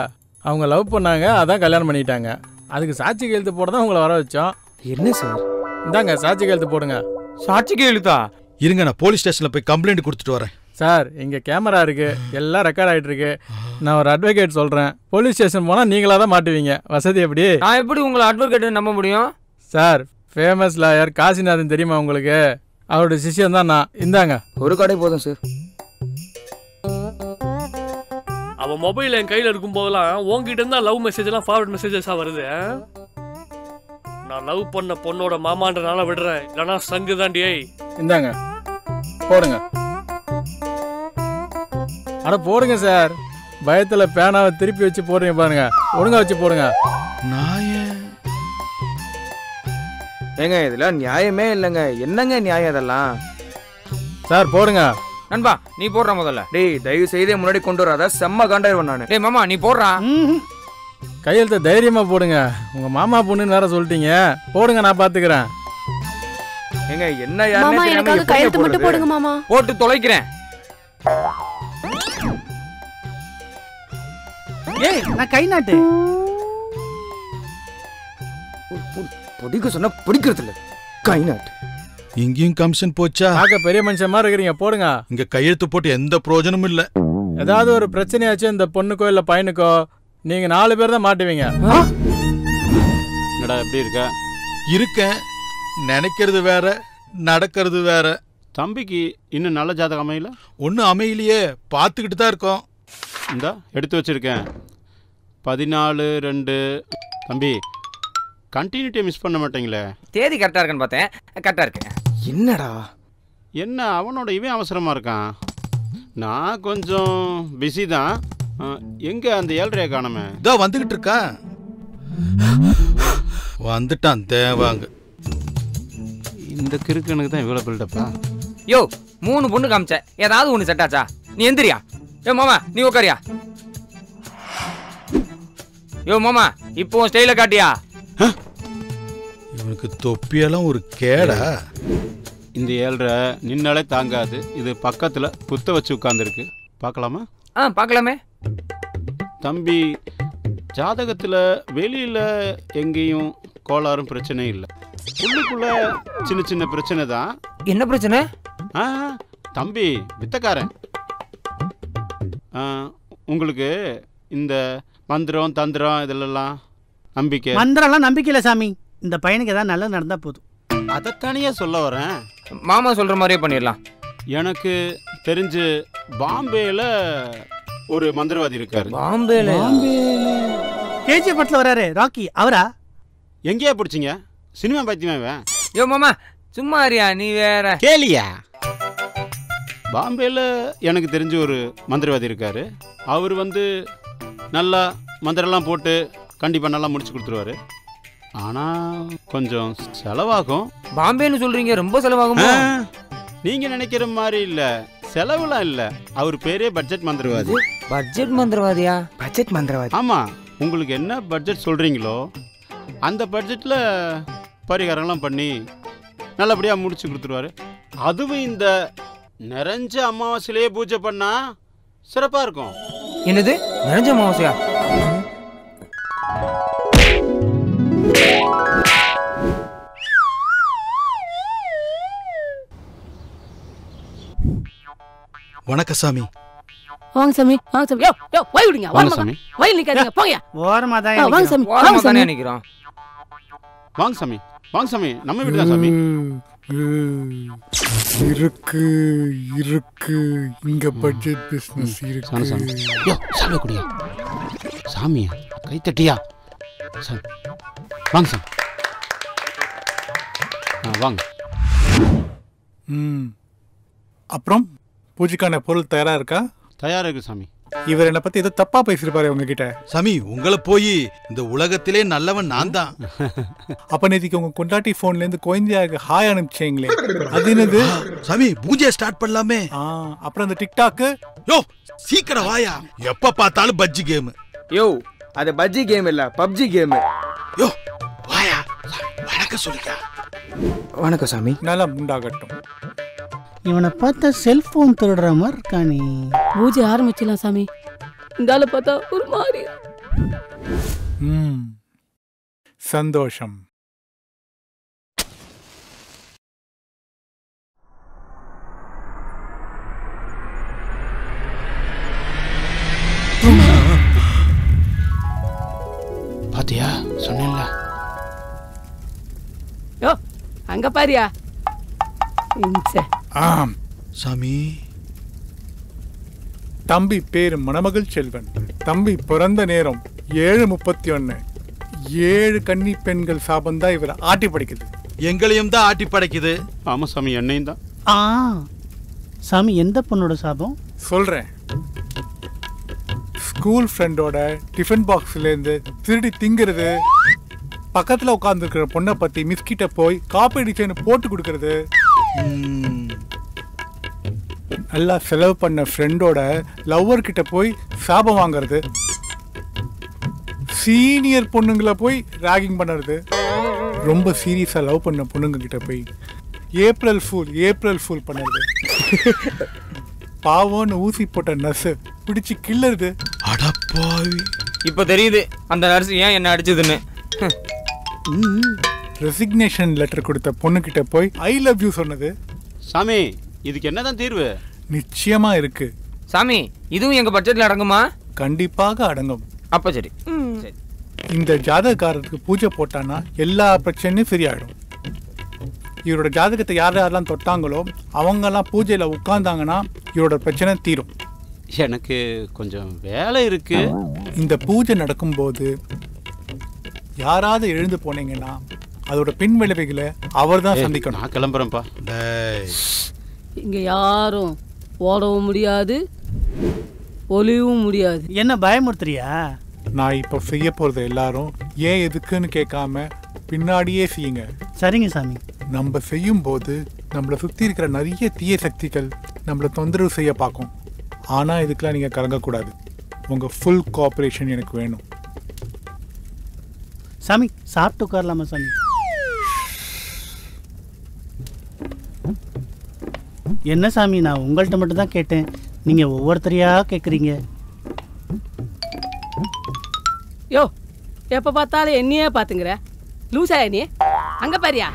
அவங்க லவ் பண்ணாங்க, அதான் கல்யாணம் பண்ணிட்டாங்க. அதுக்கு சாட்சி கையெழுத்து போட தான் உங்களை வர வச்சோம். என்ன சார்? இந்தாங்க சாட்சி கையெழுத்து போடுங்க. சாட்சி கையெழுத்தா? இருங்க, நான் போலீஸ் ஸ்டேஷன்ல போய் கம்ப்ளைண்ட் கொடுத்துட்டு வரேன். சார், இங்கே கேமரா இருக்கு, எல்லாம் ரெக்கார்ட் ஆகிட்டு இருக்கு. நான் ஒரு அட்வொகேட் சொல்கிறேன். போலீஸ் ஸ்டேஷன் போனால் நீங்களாக தான் மாட்டுவீங்க. வசதி எப்படி? நான் எப்படி உங்களை அட்வொகேட் நம்ப முடியும்? சார், ஃபேமஸ் லாயர் காசிநாதன் தெரியுமா உங்களுக்கு? அவரோட சிஷ்யம் தான் நான். இந்தாங்க. ஒரு கடை போதும் சார். அவன் மொபைல் என் கையில் இருக்கும் போதெல்லாம் உங்ககிட்ட இருந்தா லவ் மெசேஜ் எல்லாம் ஃபார்வர்ட் மெசேஜஸா வருது. நான் லவ் பண்ண பொண்ணோட மாமான்றனால விடுறேன், இல்லைன்னா சங்கு தாண்டி. இந்தாங்க போடுங்க. அட போடுங்க சார். பயத்துல பேனாவை திருப்பி வச்சு போடுறீங்க பாருங்க. ஒழுங்கா வச்சு போடுங்க. ஏங்க இதெல்லாம் நியாயமே இல்லைங்க. என்னங்க நியாயம் இதெல்லாம்? சார் போடுங்க. நண்பா நீ போடுற முதல்ல. டேய் தயவு செய்தே முன்னாடி கொண்டு வராத, செம்ம காண்டாயிருவேன் நானு. டேய் மாமா நீ போடுறா. கையெழுத்த தைரியமா போடுங்க. உங்க மாமா பொண்ணுன்னு வேற சொல்லிட்டீங்க. போடுங்க, நான் பாத்துக்கிறேன். ஏங்க என்ன யாருன்னு தெரியாம கையெழுத்து மட்டும் போடுங்க மாமா. போட்டு தொலைக்கிறேன். ஏய் நான் கை நாட்டு. பிடிக்க சொன்னா பிடிக்கிறது இல்ல. கை நாட்டு. இங்கேயும் கமிஷன் போச்சா? பார்க்க பெரிய மனுஷன் மாதிரி இருக்கிறீங்க. போடுங்க. இங்க கையெழுத்து போட்டு எந்த பிரயோஜனமும் இல்ல. ஏதாவது ஒரு பிரச்சனையாச்சும் இந்த பொண்ணுக்கோ இல்ல பையனுக்கோ நீங்க 4 பேர் தான் மாட்டுவீங்க. என்னடா எப்படி இருக்க? இருக்கேன். நினைக்கிறது வேற, நடக்கிறது வேற. தம்பிக்கு இன்னும் நல்ல ஜாதகம் அமையல? ஒன்றும் அமையிலையே, பார்த்துக்கிட்டு தான் இருக்கோம். இந்தா எடுத்து வச்சிருக்கேன். 14/2. தம்பி கண்டினியூட்டியை மிஸ் பண்ண மாட்டீங்களே? தேதி கரெக்டாக இருக்குன்னு பார்த்தேன். கரெக்டாக இருக்கு. என்னடா என்ன அவனோட இவன் அவசரமாக இருக்கான். நான் கொஞ்சம் பிஸி தான். எங்கே அந்த 7:30 காணமே? இதோ வந்துக்கிட்டு இருக்கா. வந்துட்டான் தேவாங்க. இந்த கிறுக்கனுக்கு தான் இவ்வளோ பில்டப்பா. யோ 3 பொண்ணு காமிச்ச, ஏதாவது ஒன்று செட் ஆச்சா? நீ எந்திரியா? யோ மாமா நீ உட்காரியா? யோ மாமா இப்போ ஸ்டைல காட்டியா? இவனுக்கு தொப்பியெல்லாம் ஒரு கேடா. இந்த 7:30 நின்னாலே தாங்காது. இது பக்கத்தில் புத்த வச்சு உட்காந்துருக்கு. பார்க்கலாமா? பார்க்கலாமே. தம்பி ஜாதகத்தில் வெளியில் எங்கேயும் கோளாறும் பிரச்சனையும் இல்லை. உள்ளுக்குள்ள சின்ன சின்ன பிரச்சனை தான். என்ன பிரச்சனை? தம்பி வித்தக்காரன். உங்களுக்கு இந்த மந்திரம் தந்திரம் இதெல்லாம் நம்பிக்கை? மந்திரம்லாம் நம்பிக்கை இல்லை சாமி. இந்த பையனுக்கு ஏதாவது நல்லது நடந்தா போதும். அதைத்தானே சொல்ல வரேன். மாமா சொல்ற மாதிரியே பண்ணிடலாம். எனக்கு தெரிஞ்சு பாம்பேல ஒரு மந்திரவாதி இருக்காரு. பாம்பேல? கேஜி படத்துல வராரு ராக்கி, அவரா? எங்கேயா பிடிச்சிங்க? சினிமா பத்தியமா? யோ மாமா சும்மா அறியா நீ வேற கேளியா? பாம்பேல எனக்கு தெரிஞ்ச ஒரு மந்திரவாதி இருக்காரு. அவர் நல்லா மந்திரம்லாம் போட்டு கண்டிப்பாக நல்லா முடிச்சு கொடுத்துருவாரு. ஆனால் கொஞ்சம் செலவாகும். பாம்பேன்னு சொல்றீங்க, ரொம்ப செலவாகுமா? நீங்கள் நினைக்கிற மாதிரி இல்லை, செலவுலாம் இல்லை. அவர் பேரே பட்ஜெட் மந்திரவாதி. பட்ஜெட் மந்திரவாதியா? பட்ஜெட் மந்திரவாதி? ஆமாம். உங்களுக்கு என்ன பட்ஜெட் சொல்கிறீங்களோ அந்த பட்ஜெட்டில் பரிகாரம்லாம் பண்ணி நல்லபடியாக முடிச்சு கொடுத்துருவாரு. அதுவும் இந்த நிறைஞ்ச அமாவாசையிலேயே பூஜை பண்ணா சிறப்பாக இருக்கும். என்னது நிறைஞ்ச அமாவாசையா? வணக்கம் சாமி. வாங்க சாமி, வாங்க சாமி. யோ யோ வை விடுங்க. வாங்க சாமி. வை நிக்காதீங்க, போங்க. ஓரமா தான் வாங்க சாமி, வாங்க சாமி நிக்கிறோம். வாங்க சாமி, வாங்க சாமி. நம்ம வீடு தான் சாமி. இருக்கு இருக்கு இங்க பட்ஜெட் பிசினஸ் இருக்கு. சாமி யோ சாமி குடியா. சாமியா கை தட்டியா? வாங்க சாமி. வாங்க. அப்புறம் பூஜைக்கான பொருள் தயாரா இருக்கா? தயாரா இருக்கு சாமி. இவர் என்ன பத்தி ஏதோ தப்பா பேசிருப்பாரு உங்ககிட்ட. சாமி உங்களை போய் இந்த உலகத்திலே நல்லவன் நான் தான். அப்ப நேத்திக்கு உங்க கொண்டாட்டி போன்ல இருந்து கோயந்தியாக்கு ஹாய் அனுப்பிச்சீங்களே, அது என்னது? சாமி பூஜையை ஸ்டார்ட் பண்ணலாமே. அப்புறம் அந்த டிக்டாக். யோ சீக்கிரம் வாயா. எப்ப பார்த்தாலும் பஜ்ஜி கேம். யோ அது பஜ்ஜி கேம் இல்ல, பப்ஜி கேம். யோ வாயா. வணக்கம் சொல்லியா. வணக்கம் சாமி. நல்லா உண்டாகட்டும். இவனை பார்த்தா செல்போன் திருடுற மாதிரி இருக்கானே. பூஜை ஆரம்பிச்சிடலாம் சாமி. இந்த ஆளை பார்த்தா ஒரு மாதிரி. சந்தோஷம். பாத்தியா சொன்னேன்ல. யோ அங்க பாரியா. சாமி தம்பி பேரு மணமகள் செல்வன். தம்பி பிறந்த நேரம் 7:31. 7 கன்னி பெண்கள் சாபந்தான் இவரை ஆட்டி படைக்குது. எங்களையும் தான் ஆட்டி படைக்குது. ஆமா சாமி, என்னையும் தான். சாமி எந்த பொண்ணோட சாபம்? சொல்றேன். ஸ்கூல் ஃப்ரெண்டோட டிஃபன் பாக்ஸ்லேருந்து திருடி திங்கிறது, பக்கத்தில் உட்காந்துருக்கிற பொண்ணை பற்றி மிஸ்கிட்ட போய் காப்பி டிசைன் போட்டு கொடுக்கறது, நல்லா செலவு பண்ண ஃப்ரெண்டோட லவ்வர் கிட்ட போய் சாபம் வாங்கிறது, சீனியர் பொண்ணுங்களை போய் ராகிங் பண்ணுறது, ரொம்ப சீரியஸாக லவ் பண்ண பொண்ணுங்க கிட்ட போய் ஏப்ரல் ஃபூல் பண்ணுறது, பாவம்னு ஊசி போட்ட நர்ஸு பிடிச்சி கிள்ளறது. அடப்பாவி, இப்போ தெரியுது அந்த நர்ஸ் ஏன் என்ன அடிச்சதுன்னு. ரெசிக்னேஷன் லெட்டர் கொடுத்த பொண்ணுகிட்ட போய் ஐ லவ் யூ சொன்னது. சாமி, இதுக்கு என்னதான் தீர்வு? நிச்சயமா இருக்கு சாமி. இதுவும் எங்க பட்ஜெட்ல அடங்குமா? கண்டிப்பாக அடங்கும். அப்ப சரி. இந்த ஜாதகக்காரருக்கு பூஜை போட்டானா எல்லா பிரச்சனையும் சரியாயிடும். இவரோட ஜாதகத்தை யாரெல்லாம் தொட்டாங்களோ அவங்கெல்லாம் பூஜையில் உட்கார்ந்தாங்கன்னா இவரோட பிரச்சனை தீரும். எனக்கு கொஞ்சம் வேலை இருக்கு. இந்த பூஜை நடக்கும்போது யாராவது எழுந்து போனீங்கன்னா அதோட பின் விளைவுகளை அவர் தான் சந்திக்கணும். நான் கிளம்புறேன்ப்பா. இங்க யாரும் ஓடவும் முடியாது, ஒளியவும் முடியாது. என்ன பயமுறுத்துறியா? நான் இப்போ செய்ய போகிறது எல்லாரும் ஏன் எதுக்குன்னு கேட்காம பின்னாடியே செய்யுங்க. சரிங்க சாமி. நம்ம செய்யும் போது நம்மளை சுற்றி இருக்கிற நிறைய தீய சக்திகள் நம்மளை தொந்தரவு செய்ய பார்க்கும். ஆனால் இதுக்கெல்லாம் நீங்கள் கலங்கக்கூடாது. உங்கள் ஃபுல் கோஆப்ரேஷன் எனக்கு வேணும். சாமி சாப்பிட்டு உட்காரலாமா சாமி? என்ன சாமி, நான் உங்கள்கிட்ட மட்டும் தான் கேட்டேன், நீங்கள் ஒவ்வொருத்தரையா கேட்குறீங்க. யோ, எப்போ பார்த்தாலும் என்னையே பார்த்துங்கிற லூசா நீ? அங்கே பாரியா?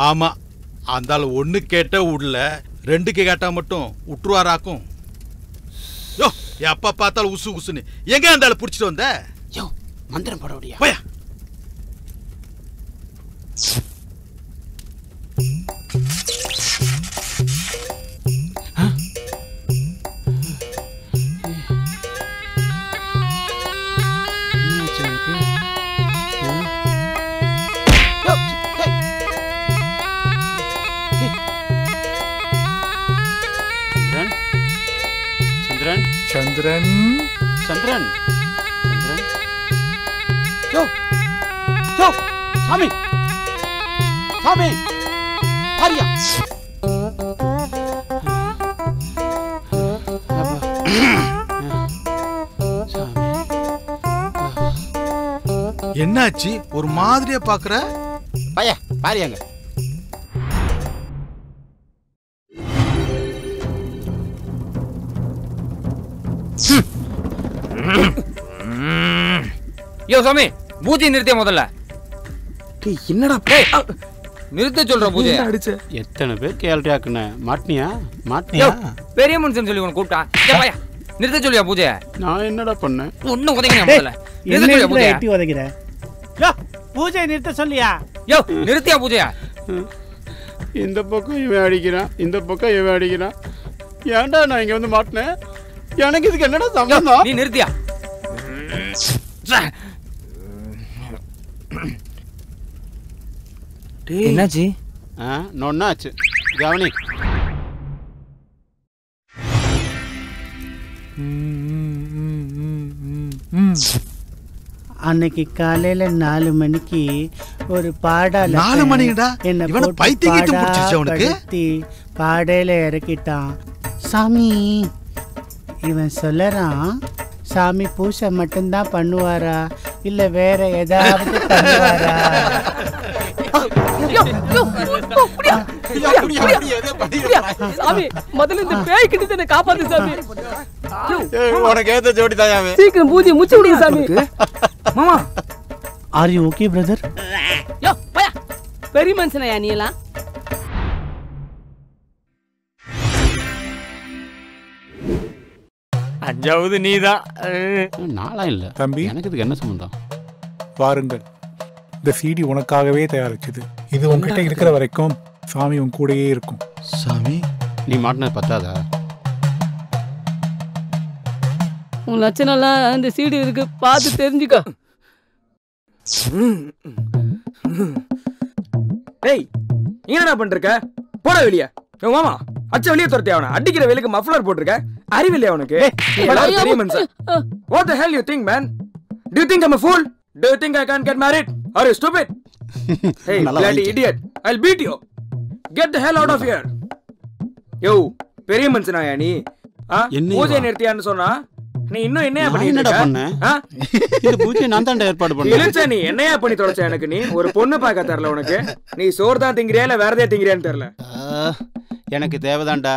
ஆமா, அந்த ஆள் ஒண்ணு கேட்ட உள்ள, ரெண்டுக்கு கேட்டா மட்டும் உற்றுவாராக்கும். யோ, எப்ப பார்த்தாலும் உசு உசுன்னு எங்க அந்த ஆள் புடிச்சிட்டு வந்த? யோ, மந்திரம் போட முடியா? போயா. சந்திரன் சந்திரன் சந்திரன். யோ யோ, சாமி சாமி ஹரியா. என்னாச்சு? ஒரு மாதிரியா பாக்குற? பைய பாரியாங்க. யோ சாமி, பூஜை நிறுத்திய முதல்ல. என்னடா நிறுத்த சொல்ற பூஜை. எத்தனை பேர் கேள்வி ஆக்குன? மாட்டினியா மாட்டினியா? பெரிய மனுஷன் சொல்லி உனக்கு கூப்பிட்டான். நிறுத்த சொல்லியா பூஜை? நான் என்னடா பண்ணேன்? ஒன்னும் உதங்க முதல்ல. நிறுத்த சொல்லியா பூஜை? எட்டி உதைக்கிற? யோ, பூஜை நிறுத்த சொல்லியா? யோ, நிறுத்தியா பூஜையா? இந்த பக்கம் இவன் அடிக்கிறான், இந்த பக்கம் இவன் அடிக்கிறான். ஏன்டா நான் இங்க வந்து மாட்டினேன்? எனக்கு இதுக்கு என்னடா சம்பந்தம்? நீ நிறுத்தியா? என்னாச்சு? நொன்னாச்சு. கவனி. அன்னைக்கு காலையில 4 மணிக்கு ஒரு பாடால 4 மணிடா? இவன பைத்தியக்கிட்டு புடிச்சிருச்சு அவனுக்கு. பாடையில இறக்கிட்டான் சாமி. இவன் சொல்லறான், சாமி பூசை மட்டும்தான் பண்ணுவாரா இல்ல வேற ஏதாவது பண்ணுவாரா? சாமி, முதல்ல இந்த பேய் கிட்ட காப்பாத்து சாமி. உனக்கு ஏத்த ஜோடி தாயாவே. சீக்கிரம் பூஜை முச்சு விடுங்க சாமி. மாமா, ஆர் யூ ஓகே பிரதர்? யோ, போயா. பெரிய மனுஷனா நீ எல்லாம்? அஞ்சாவது நீதான். நாளா இல்ல தம்பி, எனக்கு இதுக்கு என்ன சம்பந்தம்? வாருங்கள். இந்த சிடி உனக்காகவே தயாரிச்சது. இது உன்கிட்ட இருக்கிற வரைக்கும் சாமி உன் கூடயே இருக்கும். சாமி, நீ மாட்டினது பத்தாதா? உன் லட்சணம்லாம் இந்த சீடி இருக்கு, பார்த்து தெரிஞ்சுக்கோ. டேய், நீ என்னடா பண்ணிருக்க? போட வெளியே. மாமா அச்ச வெளியே துரத்தி அவனை. அடிக்கிற வேலைக்கு மஃப்ளர் போட்டிருக்க. அறிவில்லையா உனக்கு? பெரிய மனுஷன். What the hell you think, man? Do you think I'm a fool? Do you think I can't get married? Are you stupid? Hey, bloody idiot. I'll beat you. Get the hell out of here. Yo, பெரிய மனுஷனாயா நீ? பூஜை நிறுத்தியான்னு சொன்னா நீ இன்னும் என்னையா பண்ணிட்டு இருக்க? இந்த பூஜை நான் தான் ஏற்பாடு பண்ணேன். இல்ல நீ என்னையா பண்ணி தொலைச்ச எனக்கு? நீ ஒரு பொண்ணு பார்க்க தெரியல உனக்கு. நீ சோறு தான் திங்கறியா இல்ல வேற எதையா திங்கறியான்னு தெரியல. எனக்கு தேவைதான்டா.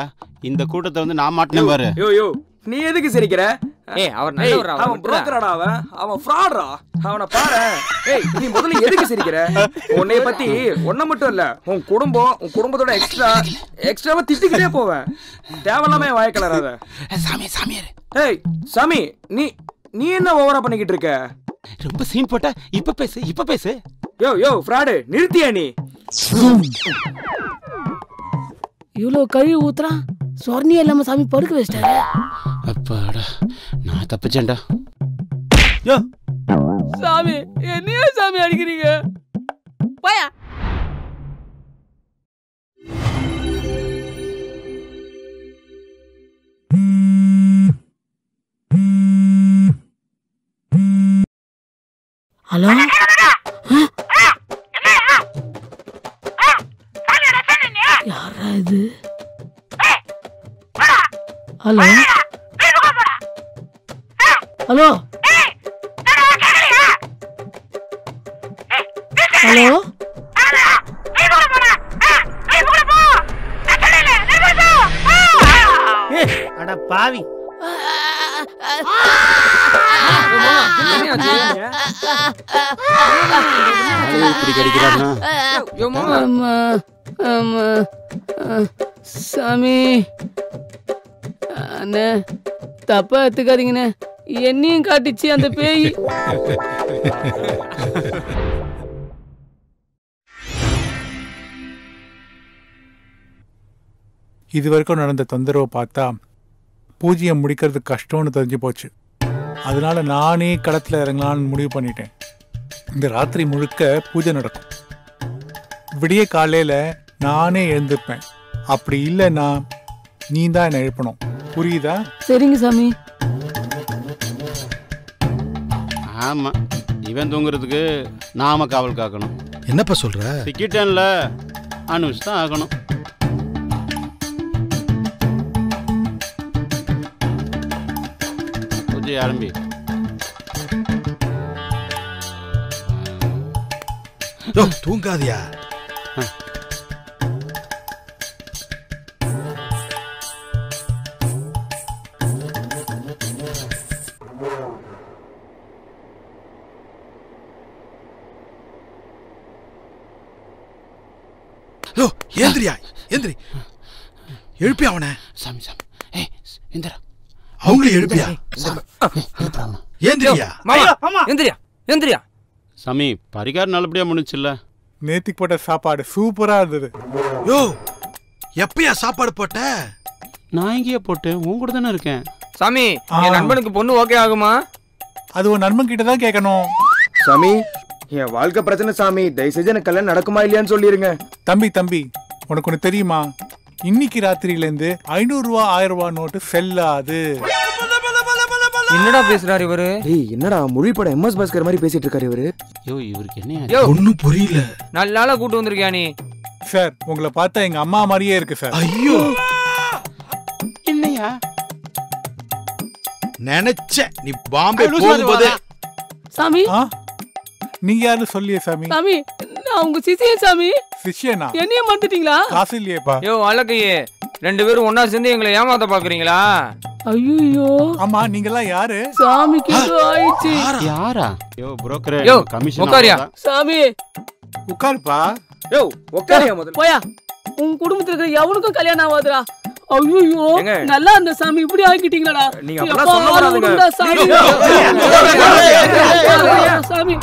இந்த கூட்டத்தை வந்து நான் மாட்டினேன் பாரு. யோ யோ, நீ எதுக்கு சிரிக்கிற? ஏய், அவர் நல்லவரா? அவன் புரோக்கரடா, அவன் ஃப்ராட்ரா. அவனை பாரு. ஏய், நீ முதல்ல எதுக்கு சிரிக்கிற? உன்னைய பத்தி ஒன்ன மட்டும் இல்ல, உன் குடும்பத்தோட எக்ஸ்ட்ராவா திட்டிக்கிட்டே போவேன். தேவையில்லாம வாய கலராத. சாமி சாமி. ஏய் சாமி, நீ என்ன ஓவரா பண்ணிக்கிட்டு இருக்க? ரொம்ப சீன் போட்ட. இப்ப பேசு. யோ யோ ஃப்ராடு, நிறுத்தியா நீ? இவ்வளோ கழுவி ஊத்துறான், சொர்ணியே இல்லாம சாமி படுக்க வச்சிட்டாரு. அப்பாடா, நான் தப்பிச்சேன்டா. யோ சாமி, என்னையா சாமி அடிக்கிறீங்க? போயா. ஹலோ, யாரா இது? ஹலோ ஹலோ ஹலோ, அட பாவி, சாமி அண்ணே, தப்பா எடுத்துக்காதீங்கண்ணே. என்னையும் காட்டிச்சு அந்த பேய். இது வரைக்கும் நடந்த தொந்தரவை பார்த்தா பூஜையை முடிக்கிறது கஷ்டம்னு தெரிஞ்சு போச்சு. அதனால நானே களத்தில் இறங்கலான்னு முடிவு பண்ணிட்டேன். இந்த ராத்திரி முழுக்க பூஜை நடக்கும். விடிய காலையில் நானே எழுந்திருப்பேன். அப்படி இல்லைன்னா நீ தான் என்னை எழுப்பணும். புரியுதா? சரிங்க சாமி. ஆமா, இவன் தூங்குறதுக்கு நாம காவல் காக்கணும். என்னப்பா சொல்ற? டிக்கெட்ல அனுஷ் தான் ஆகணும். பூஜை ஆரம்பி. தூங்காதியா? ஏந்திரியா, ஏந்திரி. எழுப்பி அவனை. சாமி சாமி. ஏய் எந்திரா. அவங்களே எழுப்பியா? ஏந்திரியா. எந்திரியா எந்திரியா. சாமி, பரிகாரம் நல்லபடியா முடிஞ்சுல்ல? நேத்திக்கு போட்ட சாப்பாடு சூப்பரா இருந்தது. யோ, எப்பயா சாப்பாடு போட்ட? நான் எங்கேயே போட்டேன், உன் கூட தானே இருக்கேன். சாமி, என் நண்பனுக்கு பொண்ணு ஓகே ஆகுமா? அது உன் நண்பன் கிட்ட தான் கேட்கணும். சாமி, என் வாழ்க்கை பிரச்சனை சாமி. தயவு செஞ்சு எனக்கு கல்யாணம் நடக்குமா இல்லையான்னு சொல்லிருங்க. தம்பி, உனக்கு ஒன்று தெரியுமா? இன்னைக்கு ராத்திரியிலேருந்து 500 ரூபா 1000 ரூபா நோட்டு செல்லாது. என்னடா பேசுறாரு இவரு? ஏய், என்னடா மொழி படம் எம்எஸ் பாஸ்கர் மாதிரி பேசிட்டு இருக்காரு இவரு. யோ, இவருக்கு என்ன ஒன்னும் புரியல. நல்ல ஆளா கூட்டு வந்திருக்கியா நீ? சார், உங்களை பார்த்தா எங்க அம்மா மாதிரியே இருக்கு சார். ஐயோ, என்னையா நினைச்ச நீ பாம்பே போகும்போது. சாமி, நீங்க யாரு சொல்லியே சாமி? சாமி, நான் உங்க சிசியன் சாமி. சிஷ்யனா? என்னைய மாத்திட்டீங்களா? காசு இல்லையேப்பா. யோ அழகையே, ரெண்டு பேரும் ஒன்னா சேர்ந்து எங்களை ஏமாத்த பாக்குறீங்களா? ஐயோ, ஆமா, நீங்க எல்லாம் யாரு? சாமிக்கு ஆயிடுச்சு. யாரா? யோ புரோக்கர், யோ கமிஷன் உட்காரியா? சாமி உட்காருப்பா. யோ உட்காரியா முதல்ல. போயா. உன் குடும்பத்துல இருக்கிற எவனுக்கும் கல்யாணம் ஆகாதுடா. ஐயோ ஏங்க? நல்லா இருந்த சாமி இப்படி ஆக்கிட்டீங்களடா. நீங்க அப்பலாம் சொல்லக்கூடாதுங்க. எப்பா, சாமி. சாமி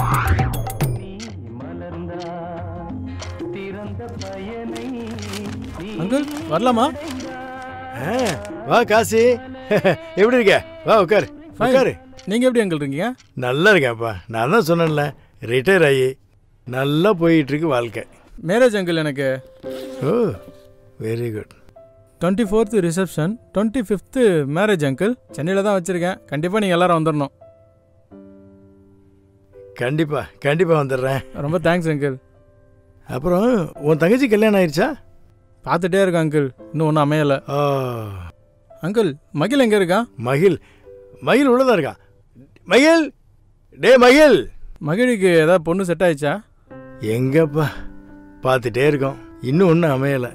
அங்கிள் வரலாமா? வா காசி. எப்படி இருக்க? வா உட்காரு உட்காரு. நீங்கள் எப்படி அங்கிள் இருக்கீங்க? நல்லா இருக்கேன்ப்பா. நான் தான் சொன்னேன்ல, ரிட்டையர் ஆகி நல்லா போயிட்டுருக்கு வாழ்க்கை. மேரேஜ் அங்கிள் எனக்கு. Oh very good. 24th reception, 25th marriage uncle. சென்னையில் தான் வச்சுருக்கேன். கண்டிப்பாக நீங்கள் எல்லாரும் வந்துடணும். கண்டிப்பாக வந்துடுறேன். ரொம்ப தேங்க்ஸ் அங்கிள். அப்புறம் உன் தங்கச்சி கல்யாணம் ஆயிடுச்சா? பார்த்துட்டே இருக்கேன் அங்கிள், இன்னும் ஒன்றும் அமையலை. அங்கிள் மகிழ் எங்கே இருக்கான்? மகிழ் உள்ளதான் இருக்கான். மகிழ் மகிழுக்கு ஏதாவது பொண்ணு செட் ஆயிடுச்சா? எங்கப்பா, பார்த்துட்டே இருக்கோம், இன்னும் ஒன்றும் அமையலை.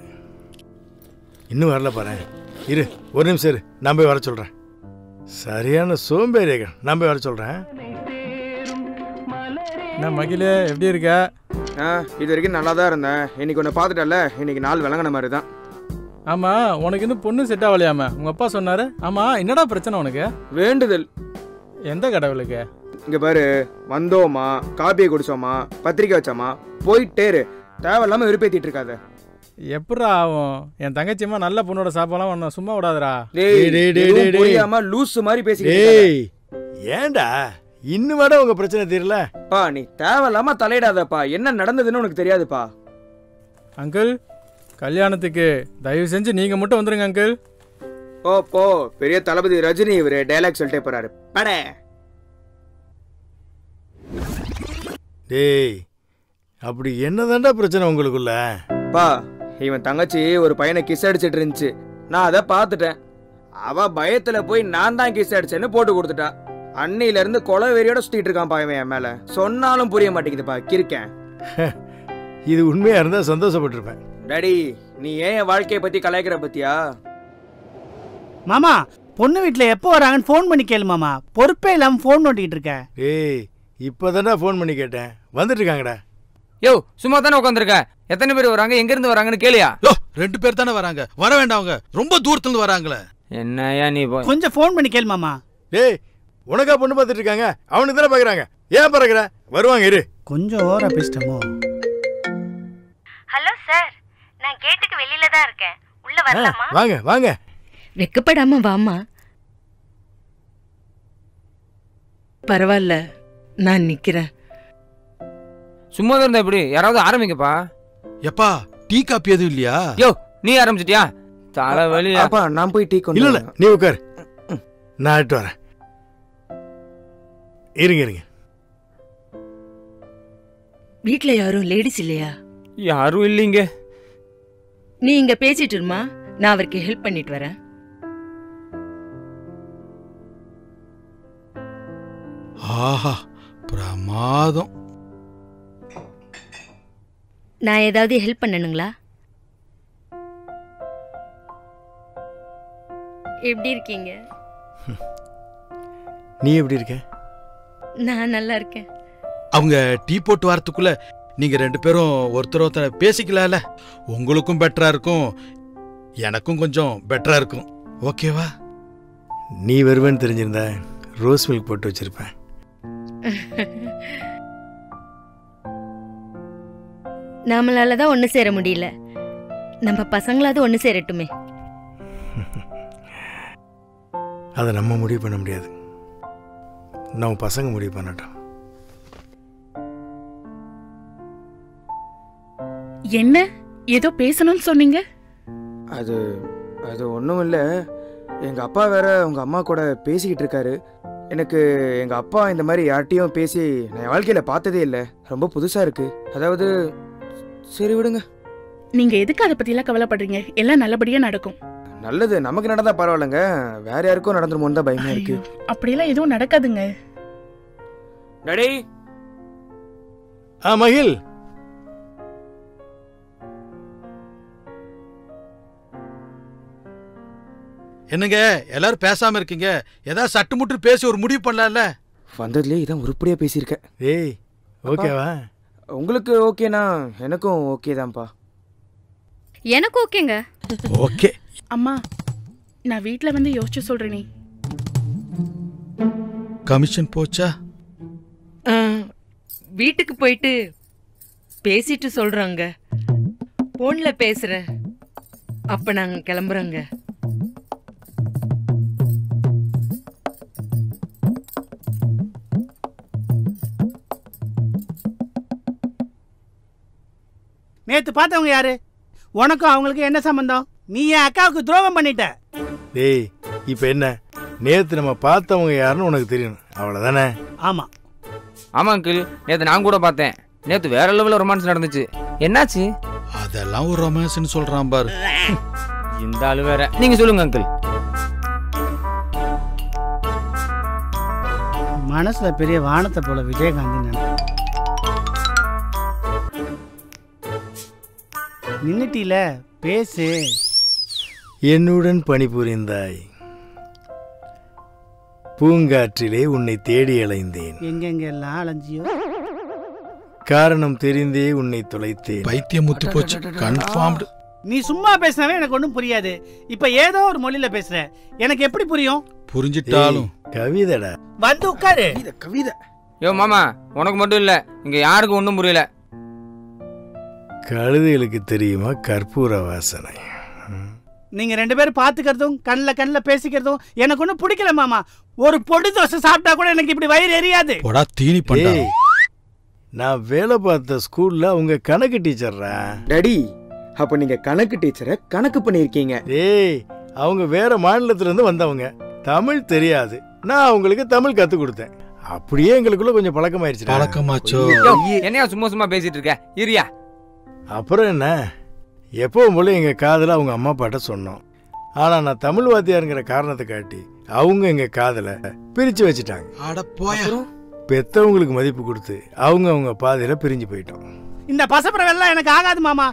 இன்னும் வரல பாரு. இரு ஒரு நிமிஷம் இரு, நான் போய் வர சொல்கிறேன். சரியான சோம்பேறியர்கள், நான் போய் வர சொல்கிறேன். என்ன மகிழ் எப்படி இருக்க? இது வரைக்கும் நல்லா தான் இருந்தேன். இன்னைக்கு ஒன்று பார்த்துட்டல, இன்னைக்கு நாள் விளங்கின மாதிரி தான். ஆமாம், உனக்கு இன்னும் பொண்ணு செட் ஆகலையாம உங்கள் அப்பா சொன்னார். ஆமாம், என்னடா பிரச்சனை உனக்கு? வேண்டுதல். எந்த கடவுளுக்கு? இங்கே பாரு, வந்தோமா, காப்பியை குடிச்சோமா, பத்திரிக்கை வச்சோமா, போயிட்டேரு. தேவையில்லாமல் விருப்பேத்திட்டு இருக்காத. எப்படா ஆகும்? என் தங்கச்சியம்மா நல்ல பொண்ணோட சாப்பாலாம் ஒன்று சும்மா விடாதரா? புரியாம லூஸ் மாதிரி பேசி. ஏண்டா இன்னும் விட உங்க பிரச்சனை தெரியல? பா நீ தேவையில்லாம தலையிடாதப்பா. என்ன நடந்ததுன்னு உனக்கு தெரியாதுப்பா. அங்கிள் கல்யாணத்துக்கு தயவு செஞ்சு நீங்க மட்டும் வந்துருங்க அங்கிள். போ பெரிய தளபதி ரஜினி இவரு டைலாக் சொல்லிட்டே போறாரு. படே டேய், அப்படி என்னதான்டா பிரச்சனை உங்களுக்குள்ள? பா இவன் தங்கச்சி ஒரு பையனை கிஸ் அடிச்சிட்டு இருந்துச்சு. நான் அதை பார்த்துட்டேன். அவ பயத்துல போய் நான் தான் கிஸ் அடிச்சேன்னு போட்டு கொடுத்துட்டா. அன்னையில இருந்து கொலை வெறியோட சுத்திட்டு இருக்கான் பாயவன் என் மேல. சொன்னாலும் புரிய மாட்டேங்குதுப்பா, கிறுக்கேன். இது உண்மையா இருந்தா சந்தோஷப்பட்டிருப்பேன். டாடி நீ ஏன் என் வாழ்க்கையை பத்தி கலாய்க்கிற பத்தியா? மாமா பொண்ணு வீட்டில் எப்போ வராங்கன்னு ஃபோன் பண்ணி கேளு மாமா. பொறுப்பே இல்லாமல் ஃபோன் நோட்டிக்கிட்டு இருக்க. ஏய் இப்போதான்டா ஃபோன் பண்ணி கேட்டேன், வந்துட்டு இருக்காங்கடா. யோ சும்மா தானே உட்காந்துருக்க. எத்தனை பேர் வராங்க, எங்க இருந்து வராங்கன்னு கேளியா? யோ 2 பேர் தானே வராங்க, வர வேண்டாம், ரொம்ப தூரத்துல இருந்து வராங்களே. என்னையா நீ கொஞ்சம் ஃபோன் பண்ணி கேளு மாமா. டேய் உனக்கா பொண்ணு பார்த்துட்டு இருக்காங்க, அவனுக்கு தானே பார்க்குறாங்க. ஏன் பறக்குற? வருவாங்க இரு. கொஞ்சம் ஓவரா பேசிட்டோமோ? ஹலோ சார், நான் கேட்டுக்கு வெளியில தான் இருக்கேன். உள்ள வரலாமா? வாங்க வாங்க. வெக்கப்படாம வாமா. பரவாயில்ல, நான் நிக்கிறேன். சும்மா தான் இருந்தா எப்படி? யாராவது ஆரம்பிங்கப்பா. எப்பா டீ காப்பி எதுவும் இல்லையா? யோ நீ ஆரம்பிச்சிட்டியா? தலைவலி. அப்பா நான் போய் டீ கொண்டு. இல்ல நீ உட்காரு, நான் ஆட்டு வரேன். இருங்க. வீட்ல யாரும் லேடிஸ் இல்லையா? யாரும் இல்லைங்க. நீ இங்க பேசிட்டு இருமா, நான் அவருக்கு ஹெல்ப் பண்ணிட்டு வரேன். ஆஹா பிரமாதம். நான் ஏதாவது ஹெல்ப் பண்ணணுங்களா? எப்படி இருக்கீங்க? நீ எப்படி இருக்க? நான் நல்லா இருக்கேன். அவங்க டீ போட்டு வரத்துக்குள்ள நீங்க 2 பேரும் ஒருத்தர் பேசிக்கலாம்ல. உங்களுக்கும் பெட்டரா இருக்கும், எனக்கும் கொஞ்சம் பெட்டரா இருக்கும். ஓகேவா? நீ வருவேன்னு தெரிஞ்சிருந்தா ரோஸ் மில்க் போட்டு வச்சிருப்பேன். நம்மளால தான் ஒன்று சேர முடியல, நம்ம பசங்களாவது ஒன்று சேரட்டுமே. அதை நம்ம முடிவு பண்ண முடியாது, நம்ம பசங்க முடிவு பண்ணட்டும். என்ன ஏதோ பேசணும்னு சொன்னீங்க? அது அது ஒன்றும் இல்லை. எங்கள் அப்பா வேற உங்கள் அம்மா கூட பேசிக்கிட்டு இருக்காரு. எனக்கு எங்கள் அப்பா இந்த மாதிரி யார்கிட்டையும் பேசி நான் என் வாழ்க்கையில் பார்த்ததே இல்லை. ரொம்ப புதுசாக இருக்கு. அதாவது சரி விடுங்க. நீங்க எதுக்கு அதை பத்தியெல்லாம் கவலைப்படுறீங்க? எல்லாம் நல்லபடியா நடக்கும். நல்லது, நமக்கு நடந்தா பரவாயில்லைங்க, வேற யாருக்கும் நடந்துருமோன்னு தான் பயமா இருக்கு. அப்படியெல்லாம் எதுவும் நடக்காதுங்க. டாடி. மகிழ், என்னங்க எல்லாரும் பேசாம இருக்கீங்க? ஏதாவது சட்டு முட்டு பேசி ஒரு முடிவு பண்ணலாம்ல? வந்ததுலேயே இதான் உருப்படியா பேசியிருக்கேன். ஏய் ஓகேவா? உங்களுக்கு ஓகேனா எனக்கும் ஓகே தான்ப்பா. எனக்கு ஓகேங்க. ஓகே. அம்மா நான் வீட்ல வந்து யோசிச்சு சொல்றேனே. கமிஷன் போச்சா? வீட்டுக்கு போயிட்டு பேசிட்டு சொல்றாங்க. போன்ல பேசுறேன். அப்ப நாங்க கிளம்புறோங்க. நேத்து பார்த்தவங்க யாரு? உனக்கும் அவங்களுக்கு என்ன சம்பந்தம்? நீ என் அக்காவுக்கு துரோகம் பண்ணிட்ட. டேய் இப்போ என்ன, நேத்து நம்ம பார்த்தவங்க யாருன்னு உனக்கு தெரியும் அவ்வளவுதானே? ஆமா ஆமா அங்கிள், நேத்து நான் கூட பார்த்தேன். நேத்து வேற லெவல்ல ரொமான்ஸ் நடந்துச்சு. என்னாச்சு? அதெல்லாம் ஒரு ரொமான்ஸ்னு சொல்றான் பாரு. இந்த ஆளு வேற. நீங்க சொல்லுங்க அங்கிள். மனசுல பெரிய வானத்தை போல விஜயகாந்த் நின்னுட்டில பேசு. என்னுடன் பணிபுரிந்தாய், பூங்காற்றிலே உன்னை தேடி அலைந்தேன். எங்கெங்கெல்லாம் அலைஞ்சியோ, காரணம் தெரிந்தே உன்னை தொலைத்தேன். பைத்தியம் முத்தி போச்சு. கன்ஃபார்ம்டு. நீ சும்மா பேசினாவே எனக்கு ஒன்றும் புரியாது. இப்ப ஏதோ ஒரு மொழியில பேசுற, எனக்கு எப்படி புரியும்? புரிஞ்சிட்டாலும் கவிதடா. வந்து உட்காரு. கவிதை. யோ மாமா, உனக்கு மட்டும் இல்ல, இங்க யாருக்கும் ஒன்றும் புரியல. கழுதைகளுக்கு தெரியுமா கற்பூர வாசனை? நீங்க ரெண்டு பேரும் பாத்துக்கிறதும் கண்ணில் பேசிக்கிறதும் எனக்கு ஒன்றும் பிடிக்கல மாமா. ஒரு பொடி தோசை சாப்பிட்டா கூட எனக்கு இப்படி வயிறு எரியாது. போடா தீனி பண்ணா. நான் வேலை பார்த்த ஸ்கூல்ல உங்க கணக்கு டீச்சர்ரா. டாடி, அப்ப நீங்க கணக்கு டீச்சரை கணக்கு பண்ணிருக்கீங்க. ஏய், அவங்க வேற மாநிலத்துல இருந்து வந்தவங்க, தமிழ் தெரியாது. நான் அவங்களுக்கு தமிழ் கத்து கொடுத்தேன். அப்படியே எங்களுக்குள்ள கொஞ்சம் பழக்கமாயிருச்சு. பழக்கமாச்சோ? என்னையா சும்மா சும்மா பேசிட்டு இருக்க? இரியா. அப்புறம் என்ன, எப்பவும் போல எங்க காதல அவங்க அம்மா அப்பாட்ட சொன்னோம். ஆனா நான் தமிழ் வாத்தியாருங்கிற காரணத்தை காட்டி அவங்க எங்க காதல பிரிச்சு வச்சுட்டாங்க. பெத்தவங்களுக்கு மதிப்பு கொடுத்து அவங்க பாதையில பிரிஞ்சு போயிட்டோம். இந்த பசப்புறம் எனக்கு ஆகாது மாமா.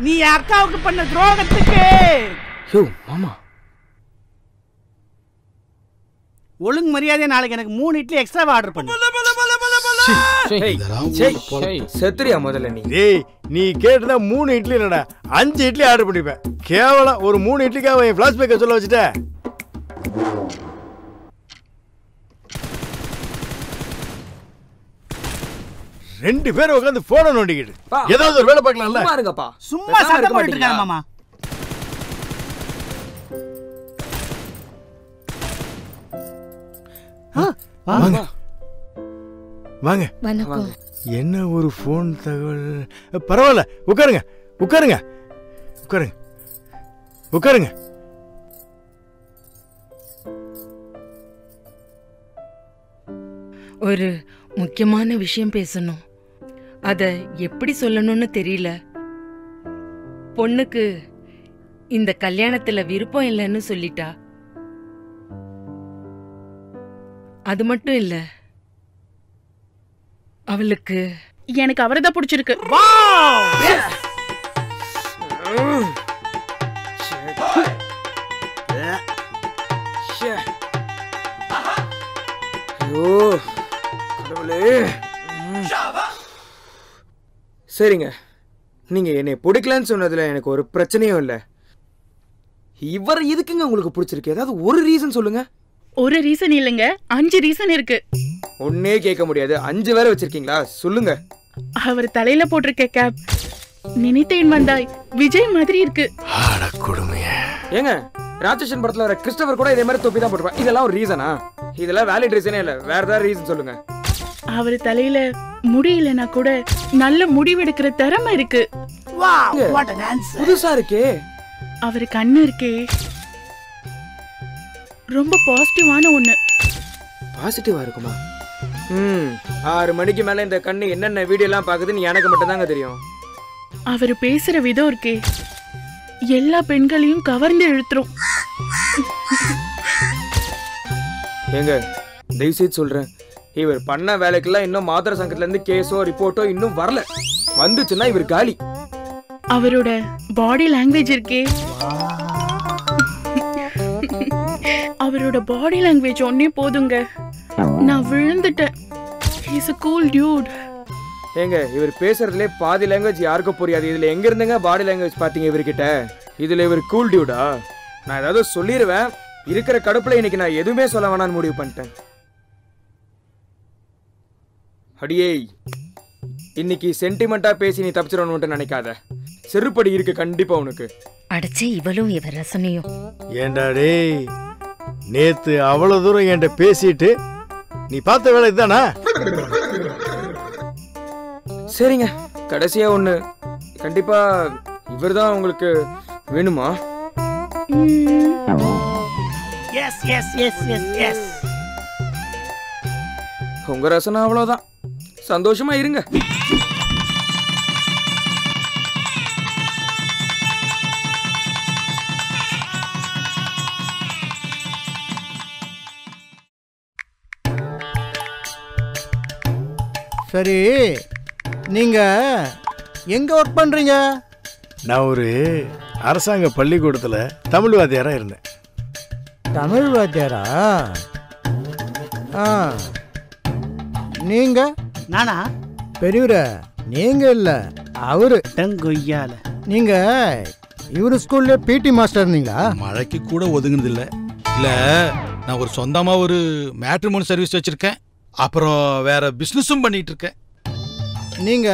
நீ அக்காவுக்கு பண்ண துரோகத்துக்கு மாமா ஒழுங்கு மரியாதை நாளைக்கு எனக்கு 3 இட்லி எக்ஸ்ட்ரா ஆர்டர் பண்ணு. செத்துறியா முதல்ல நீ? டேய், நீ கேட்டதா 3 இட்லி இல்லடா, 5 இட்லி ஆர்டர் பண்ணிப்பேன். கேவலம் ஒரு 3 இட்லிக்காக என் ஃபிளாஷ் பேக்கை சொல்ல வச்சுட்ட. ரெண்டு பேரும் உட்காந்து போனை நோண்டிக்கிட்டு ஏதாவது ஒரு வேலை பார்க்கலாம்ல? சும்மா இருங்கப்பா. சும்மா சத்தம் போட்டுட்டு இருக்காங்க மாமா. வாங்க வாங்க. வணக்கம். என்ன ஒரு போன் தகவல்? பரவாயில்ல, உட்காருங்க உட்காருங்க உட்காருங்க உட்காருங்க. ஒரு முக்கியமான விஷயம் பேசணும். அத எப்படி சொல்லணும்னு தெரியல. பொண்ணுக்கு இந்த கல்யாணத்துல விருப்பம் இல்லைன்னு சொல்லிட்டா. அது மட்டும் இல்ல, அவளுக்கு எனக்கு அவரைதான் பிடிச்சிருக்கு. சரிங்க, நீங்க என்னை பிடிக்கலன்னு சொன்னதுல எனக்கு ஒரு பிரச்சனையும் இல்ல. இவர் எதுக்குங்க உங்களுக்கு பிடிச்சிருக்கு? ஏதாவது ஒரு ரீசன் சொல்லுங்க. ஒரு ரீசன் இல்லைங்க, 5 ரீசன் இருக்கு. ஒன்னே கேட்க முடியாது, 5 வேற வச்சிருக்கீங்களா? சொல்லுங்க. அவர் தலையில போட்டிருக்க கேப் நினைத்தேன் வந்தாய் விஜய் மாதிரி இருக்கு. ஏங்க, ராட்சசன் படத்துல வர கிறிஸ்டோபர் கூட இதே மாதிரி தொப்பி தான் போட்டுருப்பா. இதெல்லாம் ஒரு ரீசனா? இதெல்லாம் வேலிட் ரீசனே இல்ல. வேற ஏதாவது ரீசன் சொல்லுங்க. அவர் தலையில முடியலனா கூட நல்ல முடிவெடுக்கிற திறமை இருக்கு. புதுசா இருக்கே. அவர் கண்ணு இருக்கே, ரொம்ப பாசிட்டிவான ஒண்ணு. பாசிட்டிவா இருக்குமா? 6 மணிக்கு மேல இந்த கண்ணு என்னென்ன வீடியோ எல்லாம் பாக்குதுன்னு எனக்கு மட்டும் தாங்க தெரியும். அவர் பேசுற விதம் இருக்கே, எல்லா பெண்களையும் கவர்ந்து இழுத்துரும். ஏங்க, தயவுசெய்து சொல்றேன், இவர் பண்ண வேலைக்கெல்லாம் இன்னும் மாத்திர சங்கத்துல இருந்து கேஸோ ரிப்போர்ட்டோ இன்னும் வரல. வந்துச்சுன்னா இவர் காலி. அவரோட பாடி லாங்குவேஜ் இருக்கே, அவரோட பாடி லாங்குவேஜ் ஒன்னே போதுங்க, நான் விழுந்துட்டேன். He's a cool dude. ஏங்க, இவர் பேசுறதுல பாதி லாங்குவேஜ் யாருக்கும் புரியாது. இதுல எங்க இருந்துங்க பாடி லாங்குவேஜ் பாத்தீங்க இவர்கிட்ட? இதுல இவர் கூல் டியூடா? நான் ஏதாவது சொல்லிடுவேன். இருக்கிற கடுப்புல இன்னைக்கு நான் எதுவுமே சொல்ல வேணாம்னு முடிவு பண்ணிட்டேன். அடியே, இன்னைக்கு சென்டிமெண்டா பேசி நீ தப்பிச்சிடணும்னு நினைக்காத. செருப்படி இருக்கு கண்டிப்பா உனக்கு. அடைச்சே இவளும் இவ ரசனையும். ஏண்டா டேய், நேத்து அவ்வளவு தூரம் என்கிட்ட பேசிட்டு நீ பார்த்த வேலை இதுதானா? சரிங்க, கடைசியா ஒண்ணு, கண்டிப்பா இவர்தான் உங்களுக்கு வேணுமா? Yes yes yes yes yes. உங்க ரசனை அவ்வளவுதான். சந்தோஷமா இருங்க. சரி, நீங்க எங்க ஒர்க் பண்றீங்க? நான் ஒரு அரசாங்க பள்ளிக்கூடத்தில் தமிழ் வாத்தியாரா இருந்தேன். தமிழ் வாத்தியாரா? நீங்க? நானா? பெரியவரே, நீங்க இல்ல, அவரு. கொய்யால. நீங்க இவரு ஸ்கூல்ல பிடி மாஸ்டர் இருந்தீங்களா? மழைக்கு கூட ஒதுங்குனது இல்ல. நான் ஒரு சொந்தமா ஒரு மேட்ரிமோனி சர்வீஸ் வச்சிருக்கேன். அப்புறம் வேற பிசினஸும் பண்ணிட்டு இருக்கேன். நீங்க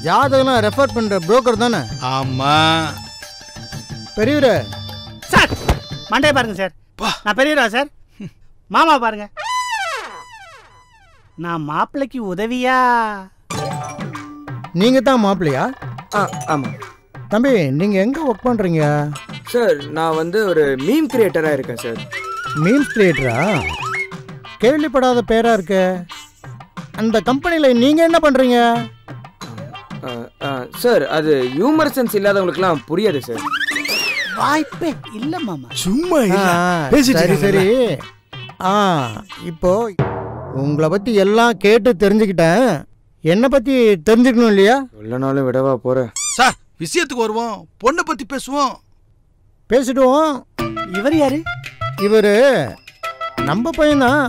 ஜாதகம் ரெஃபர் பண்ற புரோக்கர் தானே? ஆமா. பெரியவரே சார், மண்டே பாருங்க சார். நான் பெரியவரா சார்? மாமா பாருங்க. நான் மாப்பிள்ளைக்கு உதவியா? நீங்க தான் மாப்பிள்ளையா? ஆமா. தம்பி, நீங்க எங்க ஒர்க் பண்றீங்க? சார், நான் வந்து ஒரு மீம் கிரியேட்டரா இருக்கேன் சார். மீம் கிரியேட்டரா? கேள்விப்படாத பேரா இருக்கு. அந்த கம்பெனில நீங்க என்ன பண்றீங்க? சார், அது ஹியூமர் சென்ஸ் இல்லாதவங்களுக்குலாம் புரியாது சார். வாய்ப்பே இல்ல மாமா. சும்மா சரி சரி. இப்போ உங்களை பத்தி எல்லாம் கேட்டு தெரிஞ்சுக்கிட்டேன். என்ன பத்தி தெரிஞ்சுக்கணும் இல்லையா? இல்லைனாலும் விடவா போற. சார், விஷயத்துக்கு வருவோம். பொண்ணை பத்தி பேசுவோம். பேசிடுவோம். இவர் யாரு? இவரு நம்ம பையன்தான்.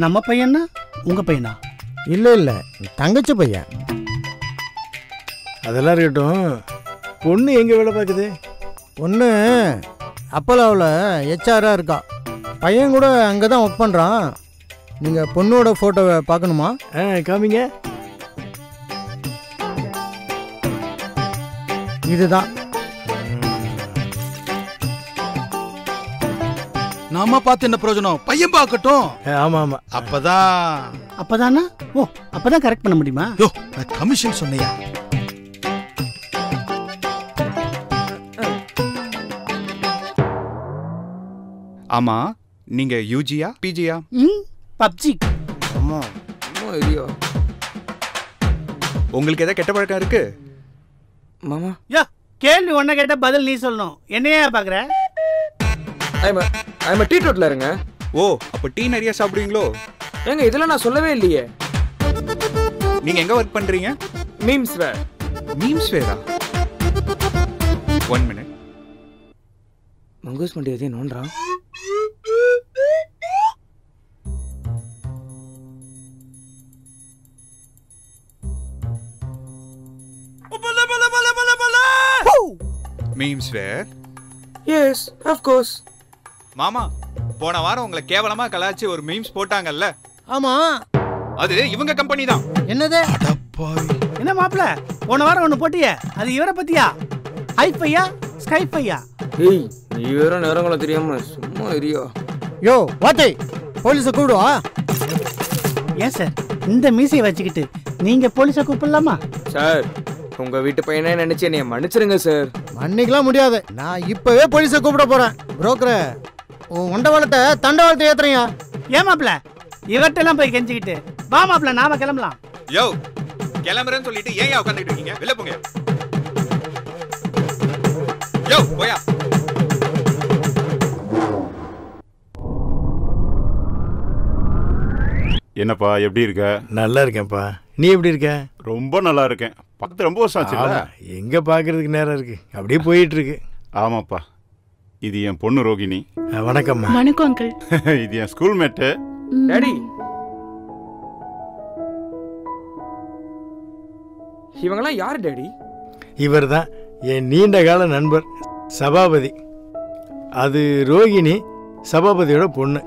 நம்ம பையனா? உங்க பையனா? இல்ல இல்ல, தங்கச்சி பையன். அதெல்லாம் இருக்கட்டும். பொண்ணு எங்க வேலை பார்க்குது? பொண்ணு அப்போலாவில் ஹெச்ஆரா இருக்கா. பையன் கூட அங்கே தான் ஒர்க் பண்ணுறான். நீங்கள் பொண்ணோட ஃபோட்டோவை பார்க்கணுமா? காமிங்க. இதுதான். நாம பார்த்து என்ன பிரயோஜனம்? பையன் பார்க்கட்டும். ஆமா ஆமா. அப்பதானா? ஓ, அப்பதான் கரெக்ட் பண்ண முடியுமா? யோ, நான் கமிஷன் சொன்னையா? ஆமா, நீங்க யூஜியா பிஜியா? பப்ஜி. அம்மா ஐயோ, உங்களுக்கு ஏதாவது கெட்ட பழக்கம் இருக்கு? மாமா, யா, கேள்வி ஒன்ன கேட்ட பதில் நீ சொல்லணும். என்னையா பாக்குற? ஐம் டீ டோட்ல இருங்க. ஓ, அப்ப டீ நிறைய சாப்பிடுவீங்களோ? ஏங்க, இதெல்லாம் நான் சொல்லவே இல்லையே. நீங்க எங்க ஒர்க் பண்றீங்க? Memes wear. மீம்ஸ் வேரா? 1 minute. மங்கூஸ் மண்டி எதே நோன்றான். Memes wear? Yes, of course. மாமா, போன வாரம் உங்களை கேவலமா கலாய்ச்சி ஒரு மீம்ஸ் போட்டாங்கல்ல? ஆமா, அது இவங்க கம்பெனி தான். என்னது? என்ன மாப்ள, போன வாரம் ஒண்ணு போட்டியே, அது இவரை பத்தியா? ஹைஃபையா ஸ்கைஃபையா? ஏய், நீ வேற நேரங்கள தெரியாம சும்மா இரியா. யோ வாட்டை, போலீஸை கூப்பிடுவா. ஏன் சார் இந்த மீசையை வச்சுக்கிட்டு நீங்க போலீஸை கூப்பிடலாமா? சார், உங்க வீட்டு பையனே நினைச்சு என்னைய மன்னிச்சிருங்க சார். மன்னிக்கலாம் முடியாது. நான் இப்பவே போலீஸை கூப்பிட போறேன். புரோக்கரே, உன் உண்டவாளத்தை தண்டவாளத்தை ஏத்துறீங்க. ஏன் மாப்ள, இவர்ட்டெல்லாம் போய் கெஞ்சிக்கிட்டு வா மாப்ள, நாம கிளம்பலாம். யோ, கிளம்புறேன்னு சொல்லிட்டு ஏன் உட்காந்துட்டு இருக்கீங்க? வெளில போங்க. யோ, போயா. என்னப்பா, எப்படி இருக்க? நல்லா இருக்கேன்ப்பா. நீ எப்படி இருக்க? ரொம்ப நல்லா இருக்கேன். பார்த்து ரொம்ப வருஷம் ஆச்சுல்ல? எங்க பார்க்கறதுக்கு நேரம் இருக்கு, அப்படியே போயிட்டு இருக்கு. ஆமாப்பா, இது என் பொண்ணு ரோகிணி. வணக்கம்மா. வணக்கம் அங்கிள். இது என் ஸ்கூல் மேட்டு. டாடி, இவங்கெல்லாம் யார் டாடி? இவர் தான் என் நீண்ட கால நண்பர் சபாபதி. அது ரோகிணி, சபாபதியோட பொண்ணு.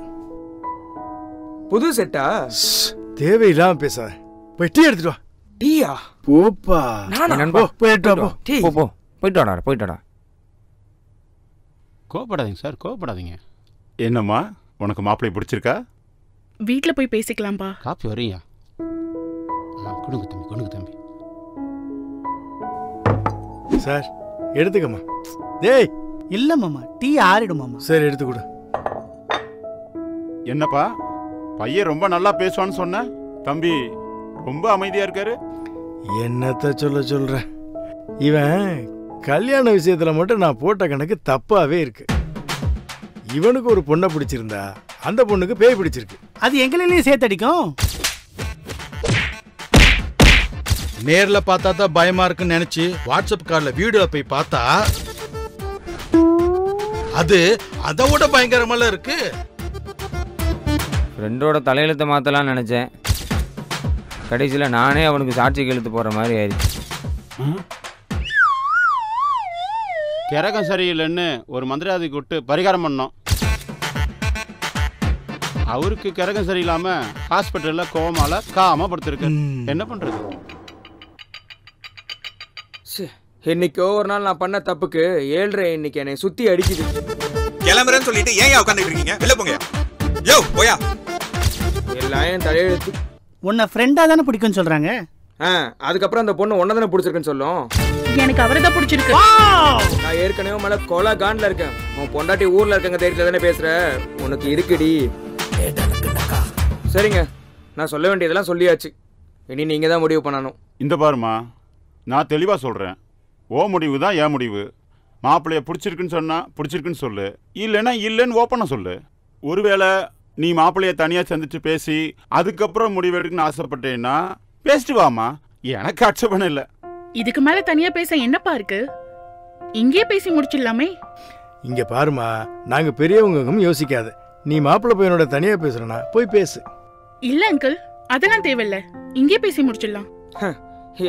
புது செட்டா? தேவையில்லாம பேசாத. போய் டீ எடுத்துட்டு வா. டீயா? போப்பா. போயிட்டு வா. போ போயிட்டு வாடா. கோவப்படாதீங்க சார், கோவப்படாதீங்க. என்னம்மா, உனக்கு மாப்பிள்ளை பிடிச்சிருக்கா? வீட்ல போய் பேசிக்கலாம்பா. காப்பி வரையா? கொடுங்க தம்பி. சார் எடுத்துக்கம்மா. டேய் இல்ல மாமா, டீ ஆறிடும் மாமா. சரி எடுத்து கொடு. என்னப்பா பையன் ரொம்ப நல்லா பேசுவான்னு சொன்ன, தம்பி ரொம்ப அமைதியா இருக்காரு. என்னத்த சொல்ற, இவன் கல்யாண விஷயத்துல மட்டும் நான் போட்ட கணக்கு தப்பாவே இருக்கு. இவனுக்கு ஒரு பொண்ணை பிடிச்சிருந்தா அந்த பொண்ணுக்கு பேய் பிடிச்சிருக்கு. அது எங்களையும் சேர்த்தடிக்கும். நேர்ல பார்த்தா தான் பயமா இருக்குன்னு நினைச்சு வாட்ஸ்அப் கார்ல வீடியோல போய் பார்த்தா அது அதை விட பயங்கரமா இருக்கு. ஃப்ரெண்டோட தலையெழுத்தை மாத்தலாம்னு நினைச்சேன். கடைசியில் நானே அவனுக்கு சாட்சி கெழுத்து போற மாதிரி ஆயிடுச்சு. கிரகம் சரியில்லைன்னு ஒரு மந்திராதி கூப்பிட்டு பரிகாரம் பண்ணோம். அவருக்கு கிரகம் சரியில்லாம ஹாஸ்பிட்டல்ல கோமால காம படுத்திருக்கு. என்ன பண்றது? என்னைக்கோ ஒரு நாள் நான் பண்ண தப்புக்கு 7:30 இன்னைக்கு என்னை சுத்தி அடிக்குது. கிளம்புறேன்னு சொல்லிட்டு ஏன் உட்காந்துட்டு இருக்கீங்க? வெளில போங்க. யோ போயா. எல்லாம் என் தலையெழுத்து. உன்னை ஃப்ரெண்டா தானே பிடிக்கும்னு சொல்றாங்க. அதுக்கப்புறம் அந்த பொண்ணு ஒன்ன தானே பிடிச்சிருக்குன்னு சொல்லும். எனக்கு அவரை தான் பிடிச்சிருக்கு. நான் ஏற்கனவே மேல கொலை கான்ல இருக்கேன். உன் பொண்டாட்டி ஊர்ல இருக்கங்க தைரியத்துல தானே பேசுற. உனக்கு இருக்குடி. சரிங்க, நான் சொல்ல வேண்டியதெல்லாம் சொல்லியாச்சு. இனி நீங்க தான் முடிவு பண்ணணும். இந்த பாருமா, நான் தெளிவா சொல்றேன். ஓ முடிவு தான் என் முடிவு. மாப்பிள்ளைய பிடிச்சிருக்குன்னு சொன்னா பிடிச்சிருக்குன்னு சொல்லு, இல்லைன்னா இல்லைன்னு ஓப்பனா சொல்லு. ஒருவேளை நீ மாப்பிள்ளைய தனியா சந்திச்சு பேசி அதுக்கப்புறம் முடிவு எடுக்குன்னு ஆசைப்பட்டேன்னா பேசிட்டு வாமா, எனக்கு ஆட்சேபணம் இல்லை. இதுக்கு மேல தனியா பேச என்னப்பா இருக்கு? இங்கே பேசி முடிச்சிடலாமே. இங்க பாருமா, நாங்க பெரியவங்க யோசிக்காத. நீ மாப்பிள்ளை பையனோட தனியா பேசுறனா போய் பேசு. இல்ல அங்கிள், அதெல்லாம் தேவையில்ல. இங்கே பேசி முடிச்சிடலாம்.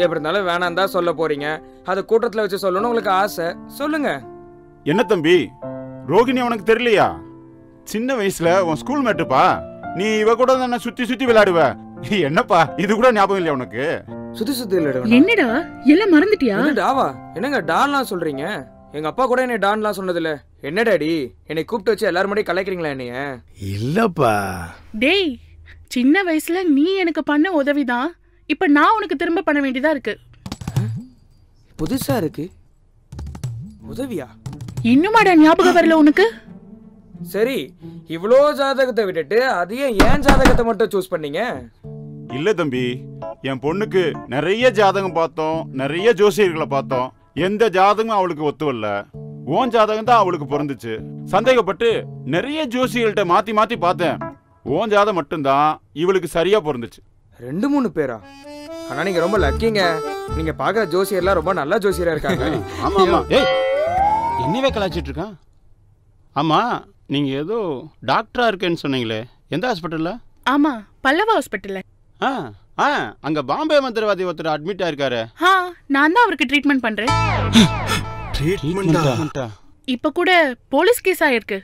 எப்படி இருந்தாலும் வேணாம் தான் சொல்ல போறீங்க. அதை கூட்டத்துல வச்சு சொல்லணும் உங்களுக்கு ஆசை. சொல்லுங்க. என்ன தம்பி, ரோகிணி உனக்கு தெரியலையா? சின்ன வயசுல உன் ஸ்கூல் மேட்டுப்பா. நீ இவ கூட தானே சுத்தி சுத்தி விளையாடுவ. என்னப்பா இது கூட ஞாபகம் இல்லையா உனக்கு? சுத்தி சுத்தி விளையாடுவ? என்னடா எல்லாம் மறந்துட்டியா? டாவா என்னங்க டான்லாம் சொல்றீங்க? எங்க அப்பா கூட என்ன டான்லாம் சொன்னது இல்ல. என்ன டாடி, என்னை கூப்பிட்டு வச்சு எல்லாரும் முன்னாடி கலாய்க்கிறீங்களா என்னைய? இல்லப்பா. டேய், சின்ன வயசுல நீ எனக்கு பண்ண உதவிதான் இப்ப நான் உனக்கு திரும்ப பண்ண வேண்டியதா இருக்கு. புதுசா இருக்கு. உதவியா? இன்னுமாடா ஞாபகம் வரல உனக்கு? சரி, இவ்வளோ ஜாதகத்தை விட்டுட்டு அதையே ஏன் ஜாதகத்தை மட்டும் சூஸ் பண்ணீங்க? இல்ல தம்பி, என் பொண்ணுக்கு நிறைய ஜாதகம் பார்த்தோம், நிறைய ஜோசியர்களை பார்த்தோம். எந்த ஜாதகமும் அவளுக்கு ஒத்து வரல. உன் ஜாதகம் தான் அவளுக்கு பொருந்துச்சு. சந்தேகப்பட்டு நிறைய ஜோசியர்கள்ட்ட மாத்தி மாத்தி பார்த்தேன். உன் ஜாதகம் மட்டும்தான் இவளுக்கு சரியா பொருந்துச்சு. 2-3 பேரா? ஆனா நீங்க ரொம்ப லக்கிங்க. நீங்க பாக்குற ஜோசியர்லாம் ரொம்ப நல்ல ஜோசியரா இருக்காங்க. ஆமா ஆமா. ஏய், என்னவே கலாச்சிட்டு இருக்கான். ஆமா, நீங்க ஏதோ டாக்டரா இருக்கேன்னு சொன்னீங்களே, எந்த ஹாஸ்பிட்டல்ல? ஆமா, பல்லவா ஹாஸ்பிட்டல்ல. அங்க பாம்பே மந்திரவாதி ஒருத்தர் அட்மிட் ஆயிருக்காரு. நான் தான் அவருக்கு ட்ரீட்மெண்ட் பண்றேன். ட்ரீட்மெண்டா? இப்ப கூட போலீஸ் கேஸ் ஆயிருக்கு.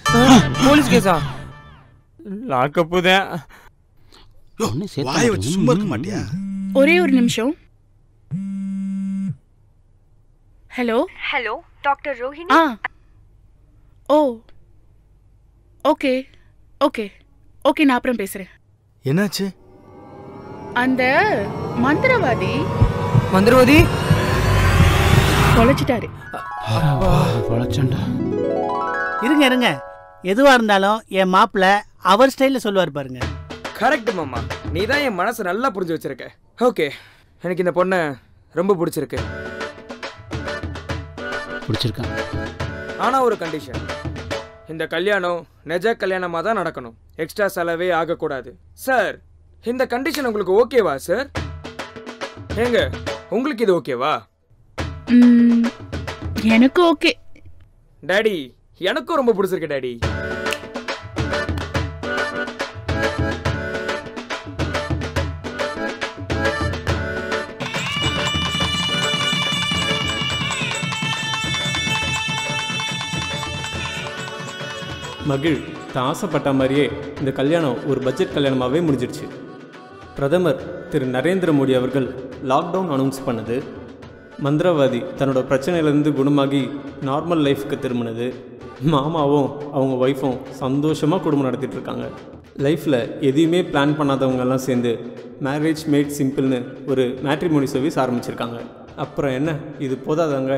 போலீஸ் கேஸா? லாக்கப்பு தான். வாயை வச்சு சும்மா இருக்க மாட்டியா? ஒரே ஒரு நிமிஷம். Hello hello, doctor Rohini. Oh okay okay okay, நான் அப்புறம் பேசுறேன். என்னாச்சு? அந்த மந்திரவாதி தொலைச்சிட்டாரு. இருங்க இருங்க, எதுவா இருந்தாலும் என் மாப்பிள்ள அவர் ஸ்டைல்ல சொல்லுவார் பாருங்க. கரெக்ட் மாமா, நீ தான் என் மனசை நல்லா புரிஞ்சு வச்சிருக்க. ஓகே, எனக்கு இந்த பொண்ணை ரொம்ப பிடிச்சிருக்கு. ஆனா ஒரு கண்டிஷன், இந்த கல்யாணம் நிஜ கல்யாணமா தான் நடக்கணும். எக்ஸ்ட்ரா செலவே ஆகக்கூடாது. சார், இந்த கண்டிஷன் உங்களுக்கு ஓகேவா சார்? ஏங்க, உங்களுக்கு இது ஓகேவா? எனக்கு ஓகே டாடி. எனக்கும் ரொம்ப பிடிச்சிருக்கு டாடி. மகிழ் தான் ஆசைப்பட்ட மாதிரியே இந்த கல்யாணம் ஒரு பட்ஜெட் கல்யாணமாகவே முடிஞ்சிடுச்சு. பிரதமர் திரு நரேந்திர மோடி அவர்கள் லாக்டவுன் அனௌன்ஸ் பண்ணது, மந்திரவாதி தன்னோட பிரச்சனையிலேருந்து குணமாகி நார்மல் லைஃப்க்கு திரும்பினது, மாமாவும் அவங்க ஒய்ஃபும் சந்தோஷமாக குடும்பம் நடத்திட்டுருக்காங்க. லைஃப்பில் எதையுமே பிளான் பண்ணாதவங்கெல்லாம் சேர்ந்து மேரேஜ் மேட் சிம்பிள்னு ஒரு மேட்ரிமோனி சர்வீஸ் ஆரம்பிச்சிருக்காங்க. அப்புறம் என்ன, இது போதாதாங்க?